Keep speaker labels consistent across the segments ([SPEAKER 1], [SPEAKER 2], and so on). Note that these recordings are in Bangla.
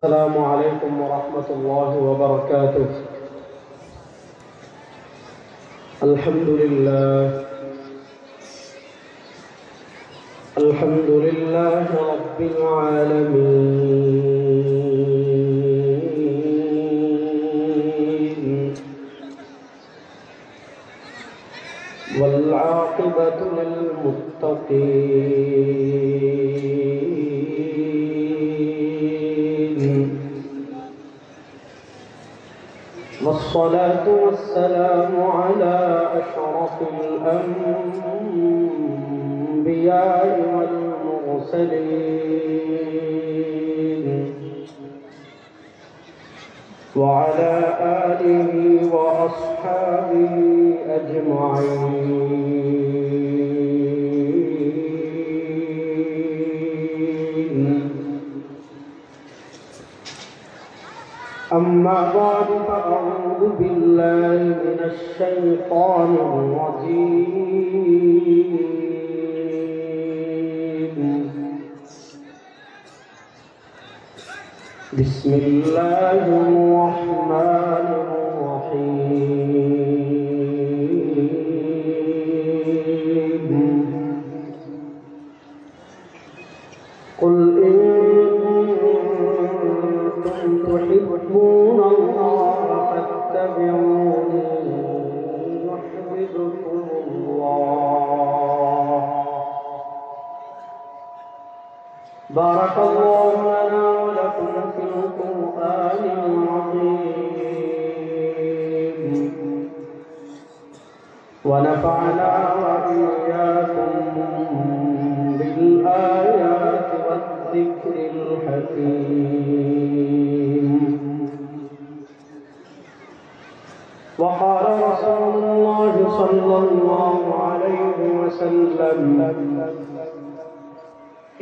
[SPEAKER 1] السلام عليكم ورحمة الله وبركاته. الحمد لله رب العالمين، والعاقبة للمتقين، والصلاة والسلام على أشرف الأنبياء والمرسلين، وعلى آله وأصحابه أجمعين. أما بعد، فأعوذ بالله من الشيطان الرجيم. بسم الله الرحمن الرحيم. قل إن تحبون الله فاتبعوني يحببكم الله. بارك الله لنا ولكم في القرآن العظيم، ونفعنا وإياكم بالآيات والذكر الحكيم. وقال رسول الله صلى الله عليه وسلم: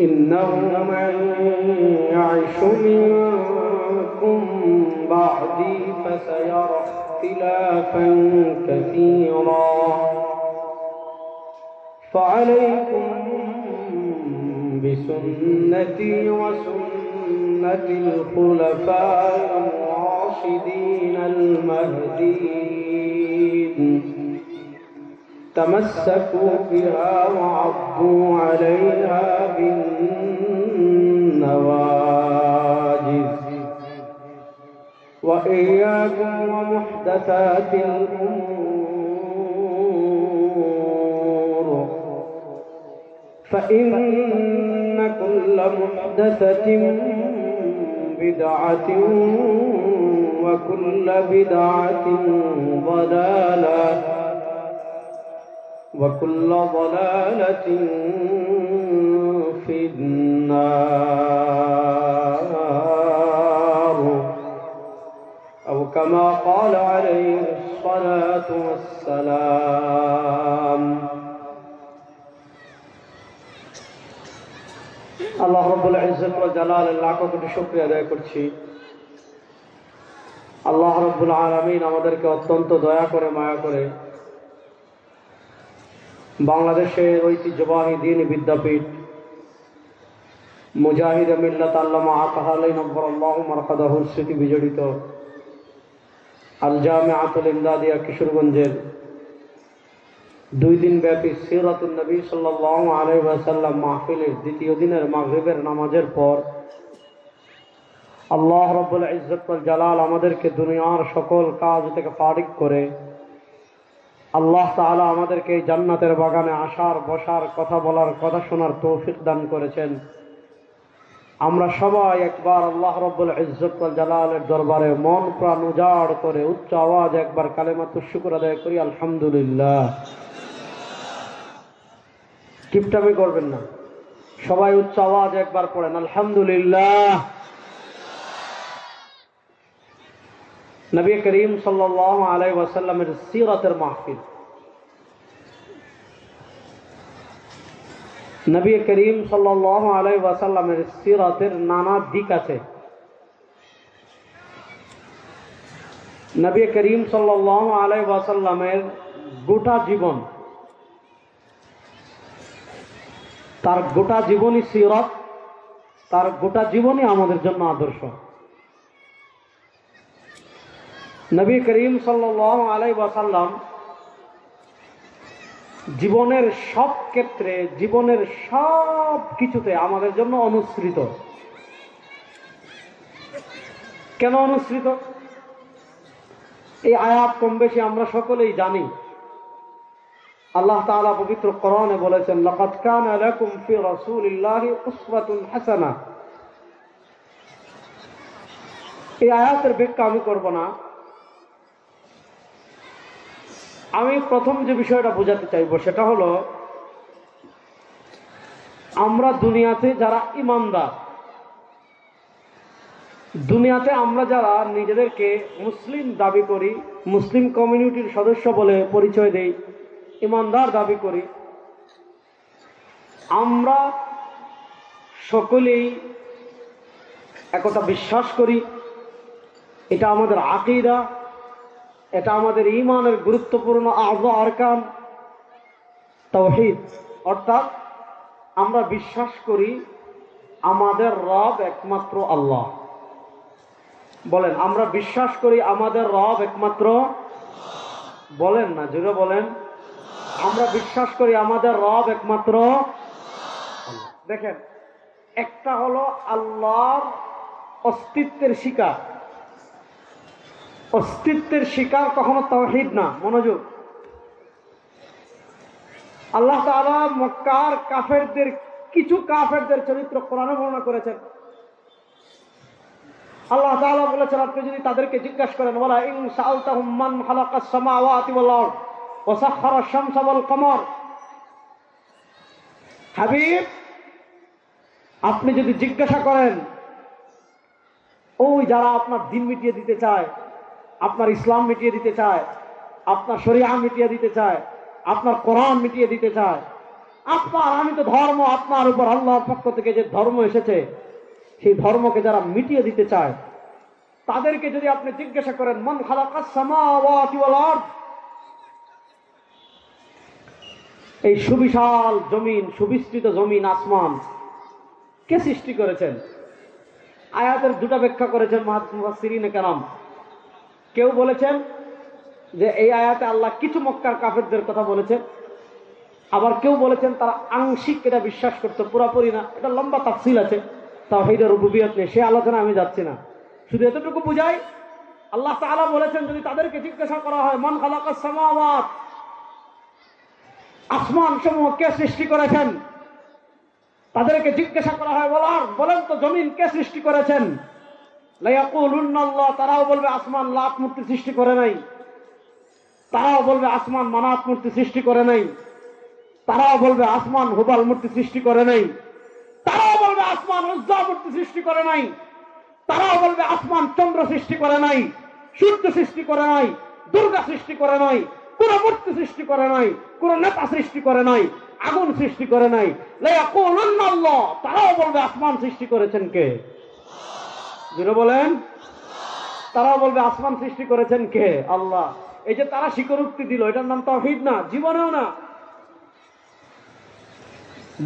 [SPEAKER 1] إنه من يعش منكم بعدي فسيرى اختلافا كثيرا، فعليكم بسنتي وسنة الخلفاء الراشدين المهديين، تمسكوا بها وعضوا عليها بالنواجذ، وإياكم ومحدثات الأمور، فإن كل محدثة بدعة، وكل بدعة ضلالة، وكل ضلالة في النار، أو كما قال عليه الصلاة والسلام। আল্লাহ রাব্বুল ইজ্জত ওয়াল জালালের লাখো কোটি শুকরিয়া আদায় করছি। আল্লাহ রাব্বুল আলামিন আমাদেরকে অত্যন্ত দয়া করে মায়া করে বাংলাদেশের ঐতিহ্যবাহী দ্বীনি বিদ্যাপীঠ মুজাহিদ মিল্লাত আল্লামা আতাহা আলাইহি নব্বরাল্লাহু মারকাদাহুর স্মৃতি বিজড়িত আল জামিআতুল ইমদাদিয়া কিশোরগঞ্জের 2 দিন ব্যাপী সিরাতুন নবী সাল্লাল্লাহু আলাইহি ওয়াসাল্লাম মাহফিলের দ্বিতীয় দিনের মাগরিবের নামাজের পর আল্লাহ রাব্বুল ইজ্জত ওয়াল জালাল আমাদেরকে দুনিয়ার সকল কাজ থেকে ফারিগ করে আল্লাহ তাআলা আমাদেরকে এই জান্নাতের বাগানে আসার, বসার, কথা বলার, কথা শোনার তৌফিক দান করেছেন। আমরা সবাই একবার আল্লাহ রাব্বুল ইজ্জত ওয়াল জালালের দরবারে মন প্রাণ উজাড় করে উচ্চ আওয়াজ একবার কালেমাতুশ শুকর আদায় করি, আলহামদুলিল্লাহ। কিপটামি করবেন না, সবাই উচ্চ আওয়াজ একবার পড়েন, আলহামদুলিল্লাহ। নবী করিম সাল্লাল্লাহু আলাইহি ওয়াসাল্লামের সিরাতের মাহফিল। নবী করিম সাল্লাল্লাহু আলাইহি ওয়াসাল্লামের সিরাতের নানা দিক আছে। নবী করিম সাল্লাল্লাহু আলাইহি ওয়াসাল্লামের গোটা জীবন, তার গোটা জীবনী সিরাত, তার গোটা জীবনী আমাদের জন্য আদর্শ। নবী করিম সাল্লাল্লাহু আলাইহি ওয়াসাল্লাম জীবনের সব ক্ষেত্রে, জীবনের সব কিছুতে আমাদের জন্য অনুসৃত। কেন অনুসৃত? এই আয়াত কম বেশি আমরা সকলেই জানি। আল্লাহ তাআলা পবিত্র কোরআনে বলেছেন, লাকাদ কানা লাকুম ফি রাসূলিল্লাহি উসওয়াতুন হাসানাহ। এই আয়াতের ব্যাখ্যা আমি করব না। আমি প্রথম যে বিষয়টা বোঝাতে চাইব সেটা হলো, আমরা দুনিয়াতে যারা ঈমানদার, দুনিয়াতে আমরা যারা নিজেদেরকে মুসলিম দাবি করি, মুসলিম কমিউনিটির সদস্য বলে পরিচয় দেই, ঈমানদার দাবি করি, আমরা সকলেই একথা বিশ্বাস করি, এটা আমাদের আকীদা, এটা আমাদের ঈমানের গুরুত্বপূর্ণ আযা আরকান তাওহীদ। অর্থাৎ আমরা বিশ্বাস করি আমাদের রব একমাত্র আল্লাহ। বলেন, আমরা বিশ্বাস করি আমাদের রব একমাত্র, বলেন না, জোরে বলেন, আমরা বিশ্বাস করি আমাদের রব একমাত্র আল্লাহ। দেখেন, একটা হলো আল্লাহর অস্তিত্বের স্বীকার। অস্তিত্বের স্বীকার কখনো তাওহীদ না। মনোযোগ। আল্লাহ তাআলা মক্কার কাফেরদের, কিছু কাফেরদের চরিত্র কোরআনে বর্ণনা করেছেন। আল্লাহ তাআলা বলেছেন, আপনি যদি তাদেরকে জিজ্ঞাসা করেন, ওয়ালা ইন সাআলতাহুম মান খালাকাস সামাওয়াতি ওয়াল আরদ ওয়া সাখখারাশ শামসা ওয়াল কমর, হাবিব আপনি যদি জিজ্ঞাসা করেন ওই যারা আপনার দিন মিটিয়ে দিতে চায়, আপনার ইসলাম মিটিয়ে দিতে চায়, আপনার শরিয়া মিটিয়ে দিতে চায়, আপনার কোরআন মিটিয়ে দিতে চায়, আপনার আমি তো ধর্ম, আপনার উপর আল্লাহর পক্ষ থেকে যে ধর্ম এসেছে সেই ধর্মকে যারা মিটিয়ে দিতে চায়, তাদেরকে যদি আপনি জিজ্ঞাসা করেন মান খালাকাস সামাওয়াতি ওয়াল আরদ, এই সুবিশাল জমিন, সুবিস্তৃত জমিন, আসমান কে সৃষ্টি করেছেন? আয়াতের দুটা ব্যাখ্যা করেছেন মুফাসসিরিনে কেরাম। কেউ বলেছেন যে এই আয়াতে আল্লাহ কিছু মক্কার কাফেরদের কথা বলেছেন, আবার কেউ বলেছেন তারা আংশিক এটা বিশ্বাস করতে, পুরাপুরি না। এটা লম্বা তাফসিল আছে, তাওহীদের রুবুবিয়ত নিয়ে, সে আলোচনা আমি যাচ্ছি না। শুধু এতটুকু বুঝাই, আল্লাহ তাআলা বলেছেন যদি তাদেরকে জিজ্ঞাসা করা হয় মান খালাকাস সামাওয়াত, আসমান সমূহ কে সৃষ্টি করেছেন, তাদেরকে জিজ্ঞাসা করা হয় বলেন তো জমিন কে সৃষ্টি করেছেন, লা ইয়াকুলুন্না আল্লাহ, তারাও বলবে আসমান লাত মূর্তি সৃষ্টি করে নাই, তারাও বলবে আসমান মানাত মূর্তি সৃষ্টি করে নাই, তারাও বলবে আসমান হুবাল মূর্তি সৃষ্টি করে নাই, তারাও বলবে আসমান উজ্জা মূর্তি সৃষ্টি করে নাই, তারাও বলবে আসমান চন্দ্র সৃষ্টি করে নাই, সূর্য সৃষ্টি করে নাই, দুর্গা সৃষ্টি করে নাই, কোন মূর্তি সৃষ্টি করে নাই, কোন নেতা সৃষ্টি করে নাই, আগুন সৃষ্টি করে নাই। লা ইয়াকুলুন্না আল্লাহ, তারাও বলবে আসমান সৃষ্টি করেছেন কে? জোরে বলেন। তারাও বলবে আসমান সৃষ্টি করেছেন কে? আল্লাহ। এই যে তারা স্বীকারোক্তি দিল, এটার নাম তাওহীদ না, জীবনেও না।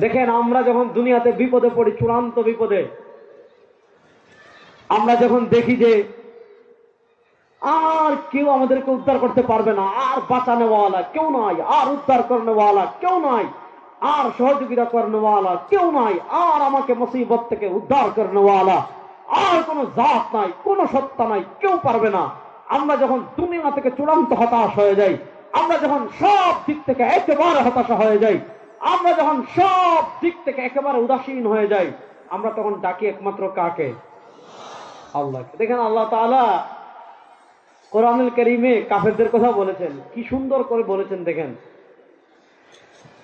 [SPEAKER 1] দেখেন, আমরা যখন দুনিয়াতে বিপদে পড়ি, চূড়ান্ত বিপদে, আমরা যখন দেখি যে আর কেউ আমাদেরকে উদ্ধার করতে পারবে না, আর বাঁচানোওয়ালা কেউ নাই, আর উদ্ধার করনেওয়ালা কেউ নাই, আর সহযোগিতা করনেওয়ালা কেউ নাই, আর আমাকে মুসিবত থেকে উদ্ধার করনেওয়ালা আর কোন জাত নাই, কোন সত্তা নাই, কেউ পারবে না। আমরা যখন দুনিয়া থেকে চূড়ান্ত হতাশ হয়ে যাই, আমরা যখন সব দিক থেকে একেবারে হতাশা হয়ে যাই, আমরা যখন সব দিক থেকে একেবারে উদাসীন হয়ে যাই, আমরা তখন ডাকি একমাত্র কাকে? আল্লাহকে। দেখেন, আল্লাহ তাআলা কোরআনুল কারীমে কাফেরদের কথা বলেছেন, কি সুন্দর করে বলেছেন। দেখেন,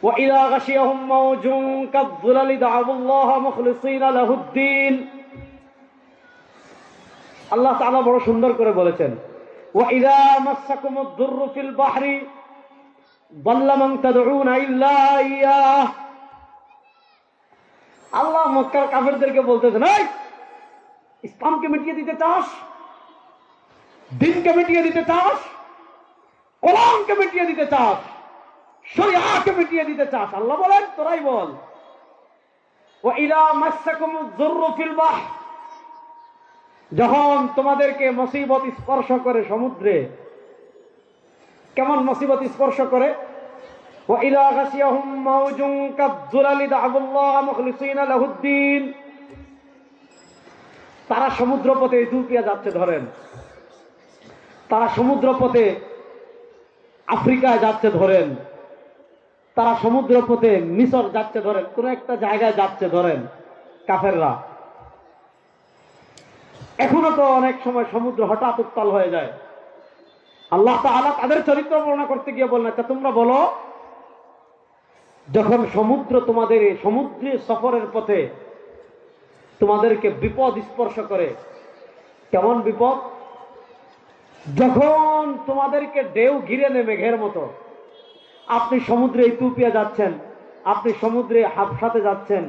[SPEAKER 1] ওয়া ইযা গাশিয়াহুম মাওজুন কাযযুলালি দা'উল্লাহ মুখলিসিনা লাহুদ্দিন। আল্লাহ তাআলা বড় সুন্দর করে বলেছেন, ওয়া ইযা মাসসাকুমুদ দুররু ফিল বাহরি দাল্লা মান তাদউনা ইল্লা ইয়্যাহ। আল্লাহ মক্কার কাফেরদেরকে বলতেছেন, এই ইসলামকে মিটিয়ে দিতে চাস, দিনকে মিটিয়ে দিতে চাস, কোরআনকে মিটিয়ে দিতে চাস, শরিয়াকে মিটিয়ে দিতে চাস, আল্লাহ বলেন তোরাই বল। ওয়া ইযা মাসসাকুমুয যুররু ফিল বাহর, যখন তোমাদেরকে মুসিবত স্পর্শ করে সমুদ্রে, কেমন মুসিবত স্পর্শ করে? وَإِذَا غَشِيَهُم مَّوْجٌ كَالظُّلَلِ دَعَوُا اللَّهَ مُخْلِصِينَ لَهُ الدِّينَ। তারা সমুদ্রপথে ইথিওপিয়া যাচ্ছে ধরেন, তারা সমুদ্রপথে আফ্রিকায় যাচ্ছে ধরেন, তারা সমুদ্রপথে মিশর যাচ্ছে ধরেন, কোন একটা জায়গায় যাচ্ছে ধরেন কাফেররা। এখনো তো অনেক সময় সমুদ্র হঠাৎ উত্তাল হয়ে যায়। আল্লাহ তাআলা তাদের চরিত্র বর্ণনা করতে গিয়ে বললেন, আচ্ছা তোমরা বলো, যখন সমুদ্র তোমাদের সমুদ্রের সফরের পথে তোমাদেরকে বিপদ স্পর্শ করে, কেমন বিপদ? যখন তোমাদেরকে ঢেউ ঘিরে নেবে মেঘের মতো, আপনি সমুদ্রে ইথিওপিয়া যাচ্ছেন, আপনি সমুদ্রে হাবশাতে যাচ্ছেন,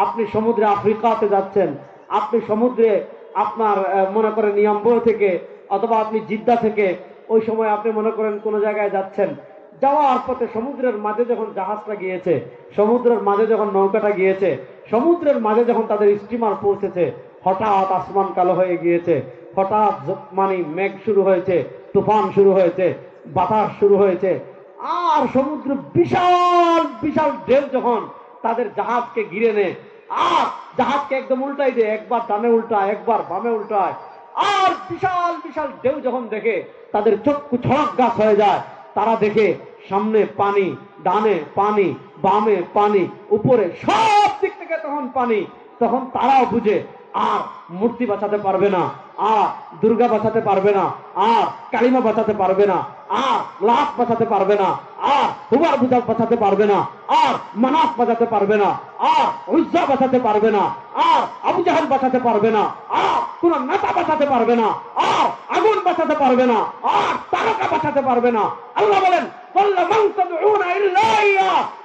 [SPEAKER 1] আপনি সমুদ্রে আফ্রিকাতে যাচ্ছেন, আপনি সমুদ্রে আপনার মনে করেন ইয়াম্বো থেকে অথবা আপনি জিদ্দা থেকে ওই সময় আপনি মনে করেন কোন জায়গায় যাচ্ছেন, যাওয়ার পথে সমুদ্রের মাঝে যখন জাহাজটা গিয়েছে, সমুদ্রের মাঝে যখন নৌকাটা গিয়েছে, সমুদ্রের মাঝে যখন তাদের স্টিমার পৌঁছেছে, হঠাৎ আসমান কালো হয়ে গিয়েছে, হঠাৎ মানে মেঘ শুরু হয়েছে, তুফান শুরু হয়েছে, বাতাস শুরু হয়েছে, আর সমুদ্র বিশাল বিশাল ঢেউ যখন তাদের জাহাজকে ঘিরে নেয়, আর জাহাজকে একদম উল্টাই দেয়, একবার ডানে উল্টায়, একবার বামে উল্টায়, আর বিশাল বিশাল ঢেউ যখন দেখে তাদের চক্ষু ছড়াক গাছ হয়ে যায়। তারা দেখে সামনে পানি, ডানে পানি, বামে পানি, উপরে সব দিক থেকে তখন পানি। তখন তারাও বুঝে আর মূর্তি বাঁচাতে পারবে না, আর দুর্গা বাঁচাতে পারবে না, আর কালিমা বাঁচাতে পারবে না, আর লাখ বাঁচাতে পারবে না, আর হুবার বুঝা বাঁচাতে পারবে না, আর মানাস বাঁচাতে পারবে না, আর উজ্জা বাঁচাতে পারবে না, আর আবু জাহাল বাঁচাতে পারবে না, আর কোন নেতা বাঁচাতে পারবে না, আর আগুন বাঁচাতে পারবে না, আর তারকা বাঁচাতে পারবে না। আল্লাহ বলেন,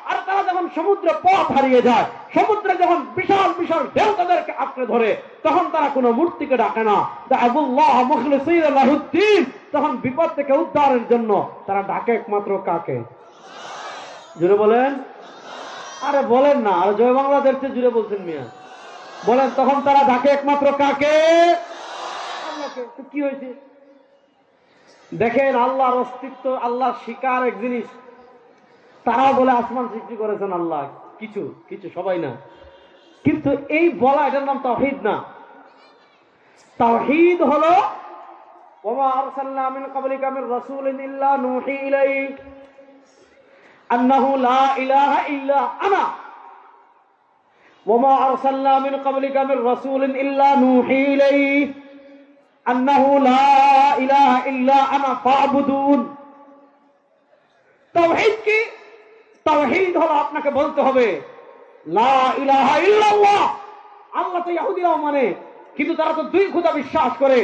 [SPEAKER 1] আর তারা যখন সমুদ্র পথ হারিয়ে যায়, সমুদ্রে যখন বিশাল বিশাল ঢেউ তাদেরকে আঁকড়ে ধরে, তখন তারা কোনো মূর্তিকে ডাকে না, তখন বিপদ থেকে উদ্ধারের জন্য তারা ডাকে একমাত্র কাকে? জুড়ে বলেন, আরে বলেন না, আর জয় বাংলাদেশ জুড়ে বলছেন মিয়া, বলেন তখন তারা ডাকে একমাত্র কাকে? আল্লাহকে। তো কি হয়েছে দেখেন, আল্লাহর অস্তিত্ব, আল্লাহর স্বীকার এক জিনিস। তারাও বলে আসমান সৃষ্টি করেছেন আল্লাহ, কিছু কিছু, সবাই না, কিন্তু এই বলা এটার নাম তাওহীদ না। তাওহীদ হলো ওয়া আরসালনা মিন ক্বাবলিকা মির রাসূলিন ইল্লা নূহি ইলাইহি আন্নাহু লা ইলাহা ইল্লা আনা ওয়া আরসালনা মিন ক্বাবলিকা মির রাসূলিন ইল্লা নূহি ইলাইহি আন্নাহু লা ইলাহা ইল্লা আনা ফা'বুদুন। তাওহীদ কি? তাওহীদ হলো আপনাকে বলতে হবে লা ইলাহা ইল্লাল্লাহ। আল্লাহ তো ইহুদিরাও মানে, কিন্তু তারা তো দুই খোদা বিশ্বাস করে।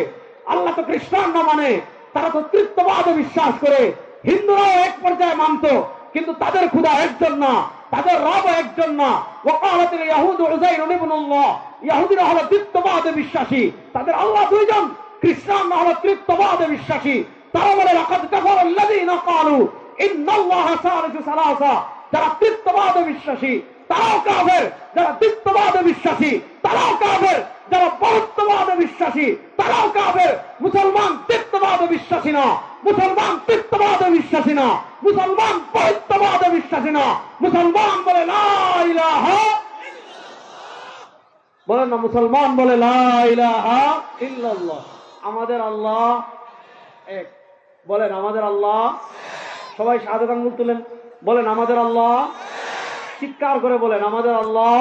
[SPEAKER 1] আল্লাহ তো খ্রিস্টানরা মানে, তারা তো তৃতীয়বাদে বিশ্বাস করে। হিন্দুরাও এক পর্যায়ে মানত, কিন্তু তাদের খোদা একজন না, তাদের রব একজন না। ওয়াকালাতিল ইয়াহুদু উযাইর ইবনুল্লাহ, ইহুদিরা হলো তৃতীয়বাদে বিশ্বাসী, তাদের আল্লাহ দুইজন। খ্রিস্টানরা হলো তৃতীয়বাদে বিশ্বাসী, তারা বলে লাকাদ কাফারা আল্লাযীনা ক্বালু ইন্নাল্লাহা সালিসু সালাসা। যারা তৃতীয়বাদে বিশ্বাসী তারাও কাফের, যারা দ্বিত্ববাদে বিশ্বাসী তারাও কাফের, যারা বহুত্ববাদে বিশ্বাসী তারাও কাফের। মুসলমান দ্বিত্ববাদে বিশ্বাসী না, মুসলমান তৃতীয়বাদে বিশ্বাসী না, মুসলমান বহুত্ববাদে বিশ্বাসী না। মুসলমান বলে লা ইলাহা ইল্লাল্লাহ, বলেন না মুসলমান বলে লা ইলাহা ইল্লাল্লাহ। আমাদের আল্লাহ এক, বলেন আমাদের আল্লাহ। সবাই শাহাদাত আঙ্গুল তুলেন, বলেন আমাদের আল্লাহ। চিৎকার করে বলেন আমাদের আল্লাহ।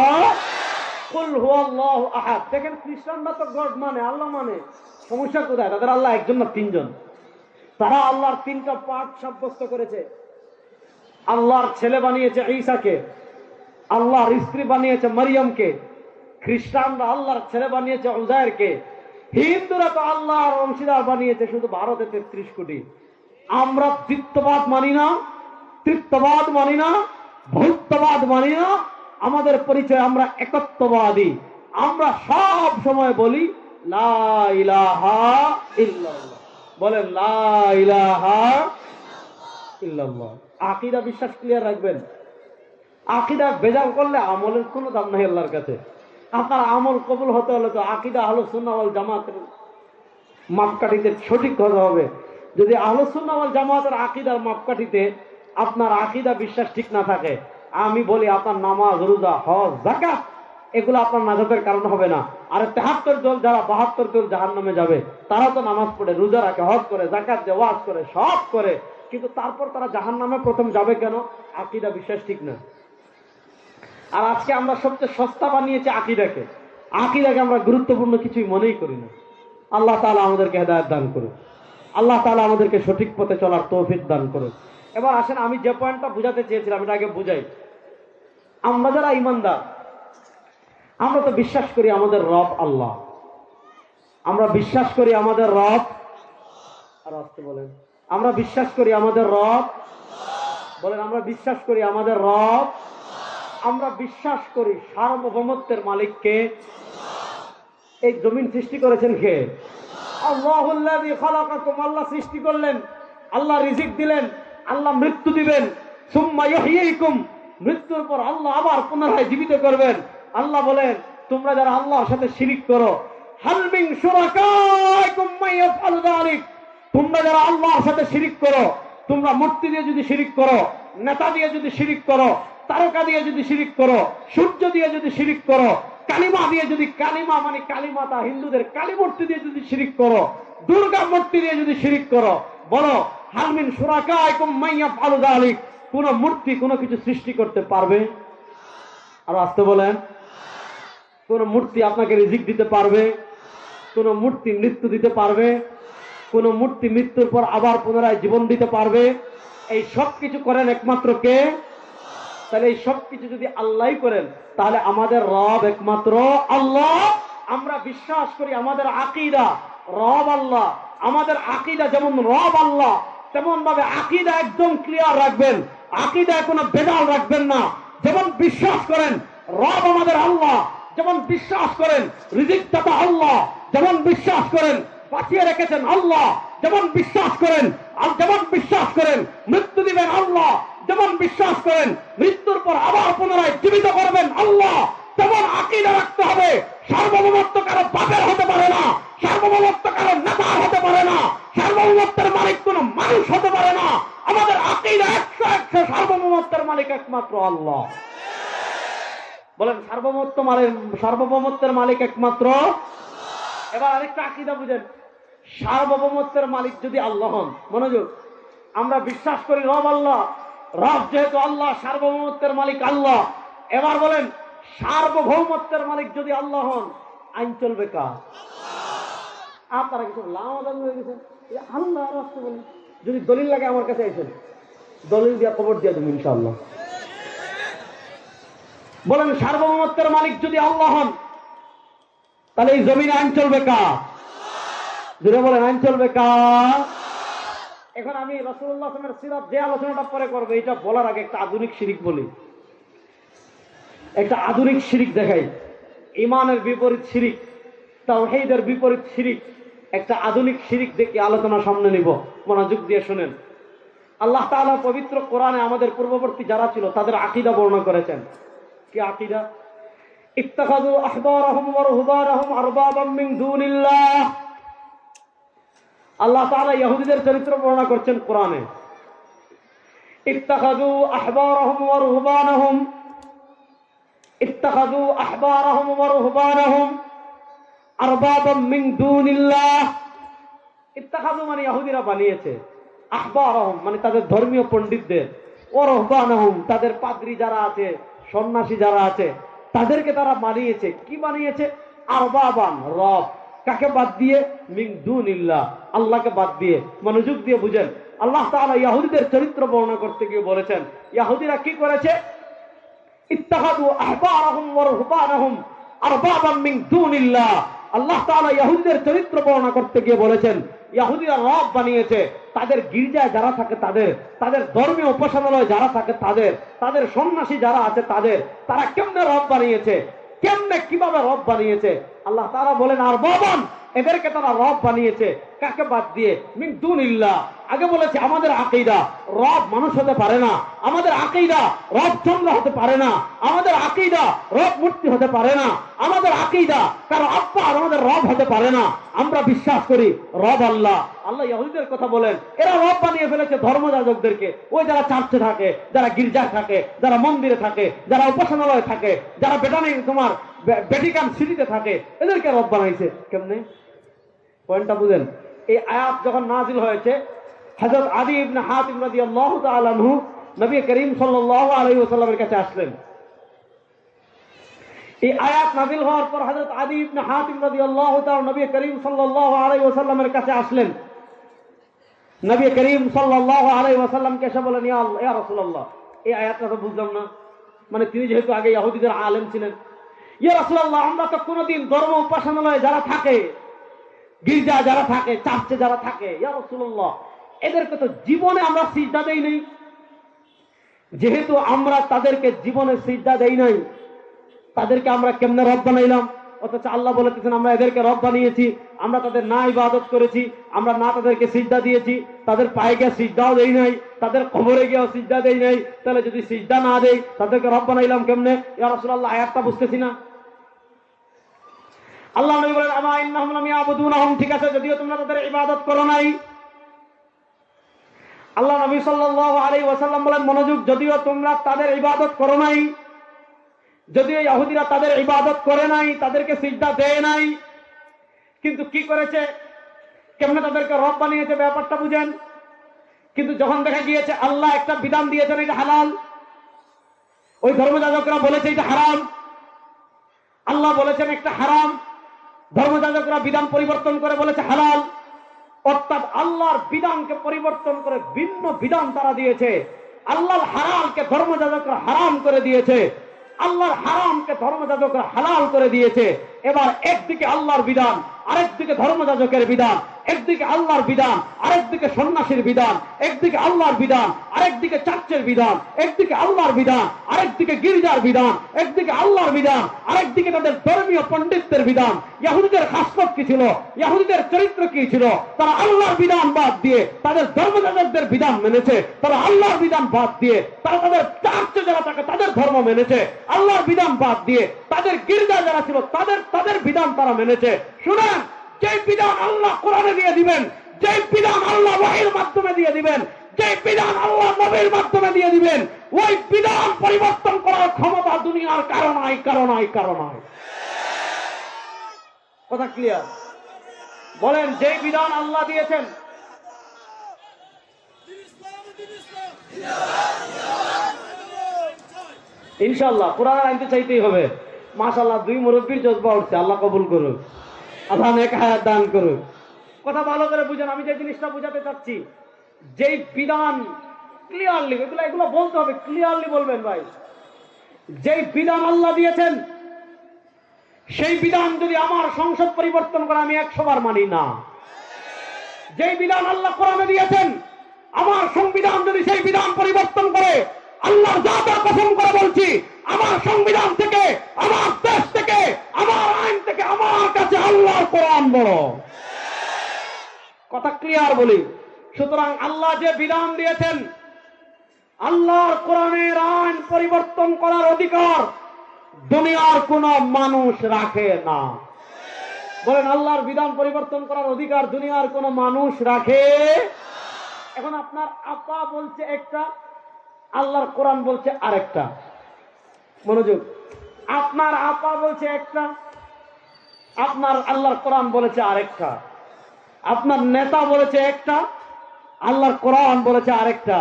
[SPEAKER 1] কুল হুয়াল্লাহু আহাদ। দেখেন খ্রিস্টানরা তো গড মানে, আল্লাহ মানে, সমস্যা কোথায়? তাদের আল্লাহ একজন না তিনজন। তারা আল্লাহর তিনটা পার্ট সাব্যস্ত করেছে। আল্লাহর ছেলে বানিয়েছে ঈসাকে, আল্লাহর স্ত্রী বানিয়েছে মারিয়ামকে। খ্রিস্টানরা আল্লাহর ছেলে বানিয়েছে উযায়েরকে। হিন্দুরা তো আল্লাহর অংশীদার বানিয়েছে শুধু ভারতে 33 কোটি। আমরা দ্বিত্ববাদ মানি না, তৃতীয়বাদ মানি না, বহুত্ববাদ মানি না। আমাদের পরিচয় আমরা একত্ববাদী। আমরা সব সময় বলি লা ইলাহা ইল্লাল্লাহ, বলেন লা ইলাহা ইল্লাল্লাহ। আকীদা বিশ্বাস ক্লিয়ার রাখবেন। আকীদা ভেজাল করলে আমলের কোনো দাম নাই আল্লাহর কাছে। আপনার আমল কবুল হতে হলে তো আকীদা আহলুস সুন্নাহ ওয়াল জামাতের মাপকাঠিতে সঠিক হতে হবে। যদি আহলুস সুন্নাহ ওয়াল জামাতের আকীদার মাপকাঠিতে আপনার আকীদা বিশ্বাস ঠিক না থাকে, আমি বলি আপনার নামাজ, রোজা, হজ, যাকাত এগুলো আপনার নাজাতের কারণ হবে না। আর ৭৩ দল যারা ৭২ দল জাহান্নামে যাবে, তারা তো নামাজ পড়ে, রোজা রাখে, হজ করে, যাকাত দেয়, ওয়াজ করে, সব করে, কিন্তু তারপর তারা জাহান্নামে প্রথম যাবে কেন? আকীদা বিশ্বাস ঠিক না। আর আজকে আমরা সবচেয়ে সস্তা বানিয়েছি আকীদাকে। আকীদাকে আমরা গুরুত্বপূর্ণ কিছুই মনেই করি না। আল্লাহ তাআলা আমাদেরকে হেদায়েত দান করুন। আল্লাহ তাআলা আমাদেরকে সঠিক পথে চলার তৌফিক দান করুন। এবার আসেন, আমি যে পয়েন্টটা বুঝাতে চেয়েছিলাম এটা আগে বুঝাই। আমরা যারা ঈমানদার, আমরা তো বিশ্বাস করি আমাদের রব আল্লাহ। আমরা বিশ্বাস করি আমাদের রব, আর আসতে বলেন, আমরা বিশ্বাস করি আমাদের রব, বলেন আমরা বিশ্বাস করি আমাদের রব। আমরা বিশ্বাস করি সার্বভৌমত্বের মালিককে। এই জমিন সৃষ্টি করেছেন কে? আল্লাহুল্লাযী খালাকাকুম, আল্লাহ সৃষ্টি করলেন, আল্লাহ রিজিক দিলেন, আল্লাহ মৃত্যু দিবেন। সুম্মা ইহয়ীকুম, মৃত্যুর পর আল্লাহ আবার পুনরায় জীবিত করবেন। আল্লাহ বলেন, তোমরা যারা আল্লাহর সাথে শিরিক করো, হাল মিন শুরাকাইকুম মান ইয়াফআলু যালিক, তোমরা যারা আল্লাহর সাথে শিরিক করো, তোমরা মূর্তি দিয়ে যদি শিরিক করো, নেতা দিয়ে যদি শিরিক করো, তারকা দিয়ে যদি শিরিক করো, সূর্য দিয়ে যদি শিরিক করো, কালিমা দিয়ে যদি, কালিমা মানে কালিমাতা হিন্দুদের কালী মূর্তি দিয়ে যদি শিরিক করো, দুর্গা মূর্তি দিয়ে যদি শিরিক করো, বলো হাল মিন শুরাকাইকুম মান ইয়াফআলু যালিক, কোন মূর্তি কোনো কিছু সৃষ্টি করতে পারবে? আর আসতে বলেন, কোন মূর্তি আপনাকে রিজিক দিতে পারবে? কোন মূর্তি মৃত্যু দিতে পারবে? কোন মূর্তি মৃত্যুর পর আবার পুনরায় জীবন দিতে পারবে? এই সব কিছু করেন একমাত্র কে? তাহলে এই সব কিছু যদি আল্লাহই করেন, তাহলে আমাদের রব একমাত্র আল্লাহ। আমরা বিশ্বাস করি আমাদের আকীদা রব আল্লাহ। আমাদের আকীদা যেমন রব আল্লাহ, তেমন ভাবে আকীদা একদম ক্লিয়ার রাখবেন। আকীদায় কোনো বেজাল রাখবেন না। যেমন বিশ্বাস করেন রব আমাদের আল্লাহ, যেমন বিশ্বাস করেন রিজিক দাতা আল্লাহ, যেমন বিশ্বাস করেন বাঁচিয়ে রেখেছেন আল্লাহ, যেমন বিশ্বাস করেন, আর যেমন বিশ্বাস করেন মৃত্যু দিবেন আল্লাহ, যেমন বিশ্বাস করেন মৃত্যুর পর আবার পুনরায় জীবিত করবেন আল্লাহ, তেমন আকীদা রাখতে হবে। সার্বভৌমত্ব কারো বাপের হতে পারে না, সার্বভৌমত্ব কারো নেতার হতে পারে না, সার্বভৌমত্বের মালিক কোনো মানুষ হতে পারে না। আমাদের আকীদা 100 সার্বভৌমত্বের মালিক একমাত্র আল্লাহ। বলেন সার্বভৌমত্বের মালিক একমাত্র। এবার আরেকটা আকীদা বুঝেন, সার্বভৌমত্বের মালিক যদি আল্লাহ হন, মনোযোগ, আমরা বিশ্বাস করি রব আল্লাহ, রব যেহেতু আল্লাহ, সার্বভৌমত্বের মালিক আল্লাহ। এবার বলেন সার্বভৌমত্বের মালিক যদি আল্লাহ হন, আইন চলবে কার? আপনারা কিছু লামাদান হয়ে গেছেন, আল্লাহ রাস্তা বলেন। যদি দলিল লাগে আমার কাছে আইসেন, দলিল দিয়া কবর দিয়া দেবো ইনশাআল্লাহ। বলেন সার্বভৌমত্বের মালিক যদি আল্লাহ হন, তাহলে এই জমিনে আইন চলবে কার? যদি বলেন আইন চলবে কার? এখন আমি রাসূলুল্লাহ সাল্লাল্লাহু আলাইহি ওয়াসাল্লামের সিরাত যে আলোচনাটা পরে করবো, এটা বলার আগে একটা আধুনিক শিরিক বলি, একটা আধুনিক শিরিক দেখাই। ঈমানের বিপরীত শিরিক, তাওহীদের বিপরীত শিরিক, একটা আধুনিক শিরিক দেখে আলোচনা সামনে নিব। মনোযোগ দিয়ে শুনেন। আল্লাহ তাআলা পবিত্র কোরআনে আমাদের পূর্ববর্তী যারা ছিল তাদের আকীদা বর্ণনা করেছেন। কি আকীদা? ইত্তাখাযু আহবারহুম ওয়া রুহবানহুম আরবাবাম মিন দুনিল্লাহ। আল্লাহ তাআলা ইহুদিদের চরিত্র বর্ণনা করছেন কোরআনে। ইত্তাখাযু আহবারহুম ওয়া রুহবানহুম, ইত্তাখাযু আহবারহুম ওয়া রুহবানহুম আরবাবাম মিন দুনিল্লাহ। ইত্তাখাযু মানে ইহুদিরা বানিয়েছে, আহবারহুম মানে তাদের ধর্মীয় পণ্ডিতদের, ওয়া রুহবানহুম তাদের পাদ্রী যারা আছে, সন্ন্যাসী যারা আছে, তাদেরকে তারা বানিয়েছে। কি বানিয়েছে? আরবাবান, রব। কাকে বাদ দিয়ে? মিন দুনিল্লাহ, আল্লাহকে বাদ দিয়ে। মনোযোগ দিয়ে বুঝেন। আল্লাহ তাআলা ইহুদিদের চরিত্র বর্ণনা করতে গিয়ে বলেছেন, ইহুদিরা কি করেছে? ইত্তাখাযু আহবারহুম ওয়া রুহবানহুম আরবাবাম মিন দুনিল্লাহ। আল্লাহ তাআলা ইহুদিদের চরিত্র বর্ণনা করতে গিয়ে বলেছেন, ইহুদিরা রব বানিয়েছে তাদের গির্জায় যারা থাকে তাদের, তাদের ধর্মীয় উপাসনালয় যারা থাকে তাদের, তাদের সন্ন্যাসী যারা আছে তাদের। তারা কেমনে রব বানিয়েছে? কেমনে কিভাবে রব বানিয়েছে? আল্লাহ তাআলা বলেন আরবাবান, এদেরকে তারা রব বানিয়েছে। কাকে বাদ দিয়ে? মিন দুনিল্লাহ। আগে বলেছে আমাদের আকীদা রব মানুষ হতে পারে না, আমাদের আকীদা রব চন্দ্র হতে পারে না, আমাদের আকীদা রব মূর্তি হতে পারে না, আমাদের আকীদা কারো আব্বা আর আমাদের রব হতে পারে না। আমরা বিশ্বাস করি রব আল্লাহ। আল্লাহ ইহুদিদের কথা বলেন, এরা রব বানিয়ে ফেলেছে ধর্মযাজকদেরকে। ওই যারা চার্চে থাকে, যারা গির্জায় থাকে, যারা মন্দিরে থাকে, যারা উপাসনালয়ে থাকে, যারা তোমার ভ্যাটিকান সিটিতে থাকে, এদেরকে রব বানাইছে। কেমনে? পয়েন্টটা বুঝেন। এই আয়াত যখন নাজিল হয়েছে, হযরত আদী ইবনে হাতিম রাদিয়াল্লাহু তাআলা আনহু নবী করিম সাল্লাল্লাহু আলাইহি ওয়াসাল্লামের কাছে আসলেন। এই আয়াত নাজিল হওয়ার পর হযরত আদী ইবনে হাতিম রাদিয়াল্লাহু তাআলা নবী করিম সাল্লাল্লাহু আলাইহি ওয়াসাল্লামের কাছে আসলেন। নবী করিম সাল্লাল্লাহু আলাইহি ওয়াসাল্লামকে এসে বলেন, ইয়া রাসূলুল্লাহ, এই আয়াতটা তো বুঝলাম না। মানে তিনি যেহেতু আগে ইহুদিদের আলেম ছিলেন, ইয়া রাসূলুল্লাহ, আমরা তো কোনোদিন ধর্ম উপাসনালয়ে যারা থাকে, গির্জা যারা থাকে, চার্চে যারা থাকে, ইয়া রাসূলুল্লাহ, এদেরকে তো জীবনে আমরা সিজদা দেই নাই। যেহেতু আমরা তাদেরকে জীবনে সিজদা দেই নাই, তাদেরকে আমরা কেমনে রব বানাইলাম? অথচ আল্লাহ বলেছেন আমরা এদেরকে রব বানিয়েছি। আমরা তাদের না ইবাদত করেছি, আমরা না তাদেরকে সিজদা দিয়েছি, তাদের পায়ে গিয়ে সিজদাও দেই নাই, তাদের কবরে গিয়েও সিজদা দেই নাই। তাহলে যদি সিজদা না দেই, তাদেরকে রব বানাইলাম কেমনে? ইয়া রাসূলুল্লাহ, আয়াতটা বুঝতেছি না। আল্লাহ নবী বলেন, আমা ইন্নাহুম লাম ইয়াবুদুনাহুম, ঠিক আছে, যদিও তোমরা তাদের ইবাদত করো নাই। আল্লাহ নবী সাল্লাল্লাহু আলাইহি ওয়াসাল্লাম বলেন, মনোযোগ, যদিও তোমরা তাদের ইবাদত করো নাই, যদিও ইহুদিরা তাদের ইবাদত করে নাই, তাদেরকে সিজদা দেয় নাই, কিন্তু কি করেছে? কেমনে তাদেরকে রব বানিয়েছে ব্যাপারটা বুঝেন। কিন্তু যখন দেখা গিয়েছে আল্লাহ একটা বিধান দিয়েছেন এটা হালাল, ওই ধর্মযাজকরা বলেছে এটা হারাম, আল্লাহ বলেছেন একটা হারাম, ধর্মযাজকরা বিধান পরিবর্তন করে বলেছে হালাল। অর্থাৎ আল্লাহর বিধানকে পরিবর্তন করে ভিন্ন বিধান তারা দিয়েছে। আল্লাহর হারামকে ধর্মযাজকরা হারাম করে দিয়েছে, আল্লাহর হারামকে ধর্মযাজকরা হালাল করে দিয়েছে। এবার একদিকে আল্লাহর বিধান, আরেকদিকে ধর্মযাজকের বিধান, একদিকে আল্লাহর বিধান, আরেকদিকে সন্ন্যাসীর বিধান, একদিকে আল্লাহর বিধান, আরেকদিকে চার্চের বিধান, একদিকে আল্লাহর বিধান, আরেকদিকে গির্জার বিধান, একদিকে আল্লাহর বিধান, আরেকদিকে তাদের ধর্মীয় পণ্ডিতদের বিধান। ইহুদিদের খাসলত কি ছিল? ইহুদিদের চরিত্র কি ছিল? তারা আল্লাহর বিধান বাদ দিয়ে তাদের ধর্মযাজকদের বিধান মেনেছে, তারা আল্লাহর বিধান বাদ দিয়ে তারা তাদের চার্চে যারা থাকে তাদের ধর্ম মেনেছে, আল্লাহর বিধান বাদ দিয়ে তাদের গির্জা যারা ছিল তাদের বিধান তারা মেনেছে। শুনেন, যে বিধান আল্লাহ কোরআনে দিয়ে দিবেন, যে বিধান আল্লাহ ওহীর মাধ্যমে দিয়ে দিবেন, যে বিধান আল্লাহ নবীর মাধ্যমে দিয়ে দিবেন, ওই বিধান পরিবর্তন করার ক্ষমতা দুনিয়ার কারো নাই। কথা ক্লিয়ার? বলেন, যে বিধান আল্লাহ দিয়েছেন, ইনশাআল্লাহ কোরআন আনতে চাইতেই হবে। মাশাআল্লাহ, দুই মুরব্বির জজবা উঠছে, আল্লাহ কবুল করুক, আল্লাহ নেক হায়াত দান করুক। কথা ভালো করে বুঝেন, আমি যে জিনিসটা বুঝাতে চাচ্ছি, যেই বিধান ক্লিয়ারলি, এগুলো বলতে হবে, ক্লিয়ারলি বলবেন ভাই। যেই বিধান আল্লাহ দিয়েছেন, সেই বিধান যদি আমার সংসদ পরিবর্তন করে আমি 100 বার মানি না। যেই বিধান আল্লাহ কোরআনে দিয়েছেন, আমার সংবিধান যদি সেই বিধান পরিবর্তন করে, আল্লাহর জাতের কসম করে বলছি, আমার সংবিধান থেকে, আমার দেশ থেকে, আমার আইন থেকে আমার কাছে আল্লাহর কোরআন বড়। কথা ক্লিয়ার বলি। সুতরাং আল্লাহ যে বিধান দিয়েছেন, আল্লাহর কোরআনের আইন পরিবর্তন করার অধিকার দুনিয়ার কোন মানুষ রাখে না। বলেন, আল্লাহর বিধান পরিবর্তন করার অধিকার দুনিয়ার কোন মানুষ রাখে। এখন আপনার আপা বলছে একটা, আল্লাহর কোরআন বলছে আরেকটা। মনোযোগ, আপনার আপা বলছে একটা, আপনার আল্লাহর কোরআন বলেছে আরেকটা। আপনার নেতা বলেছে একটা, আল্লাহর কোরআন বলেছে আরেকটা।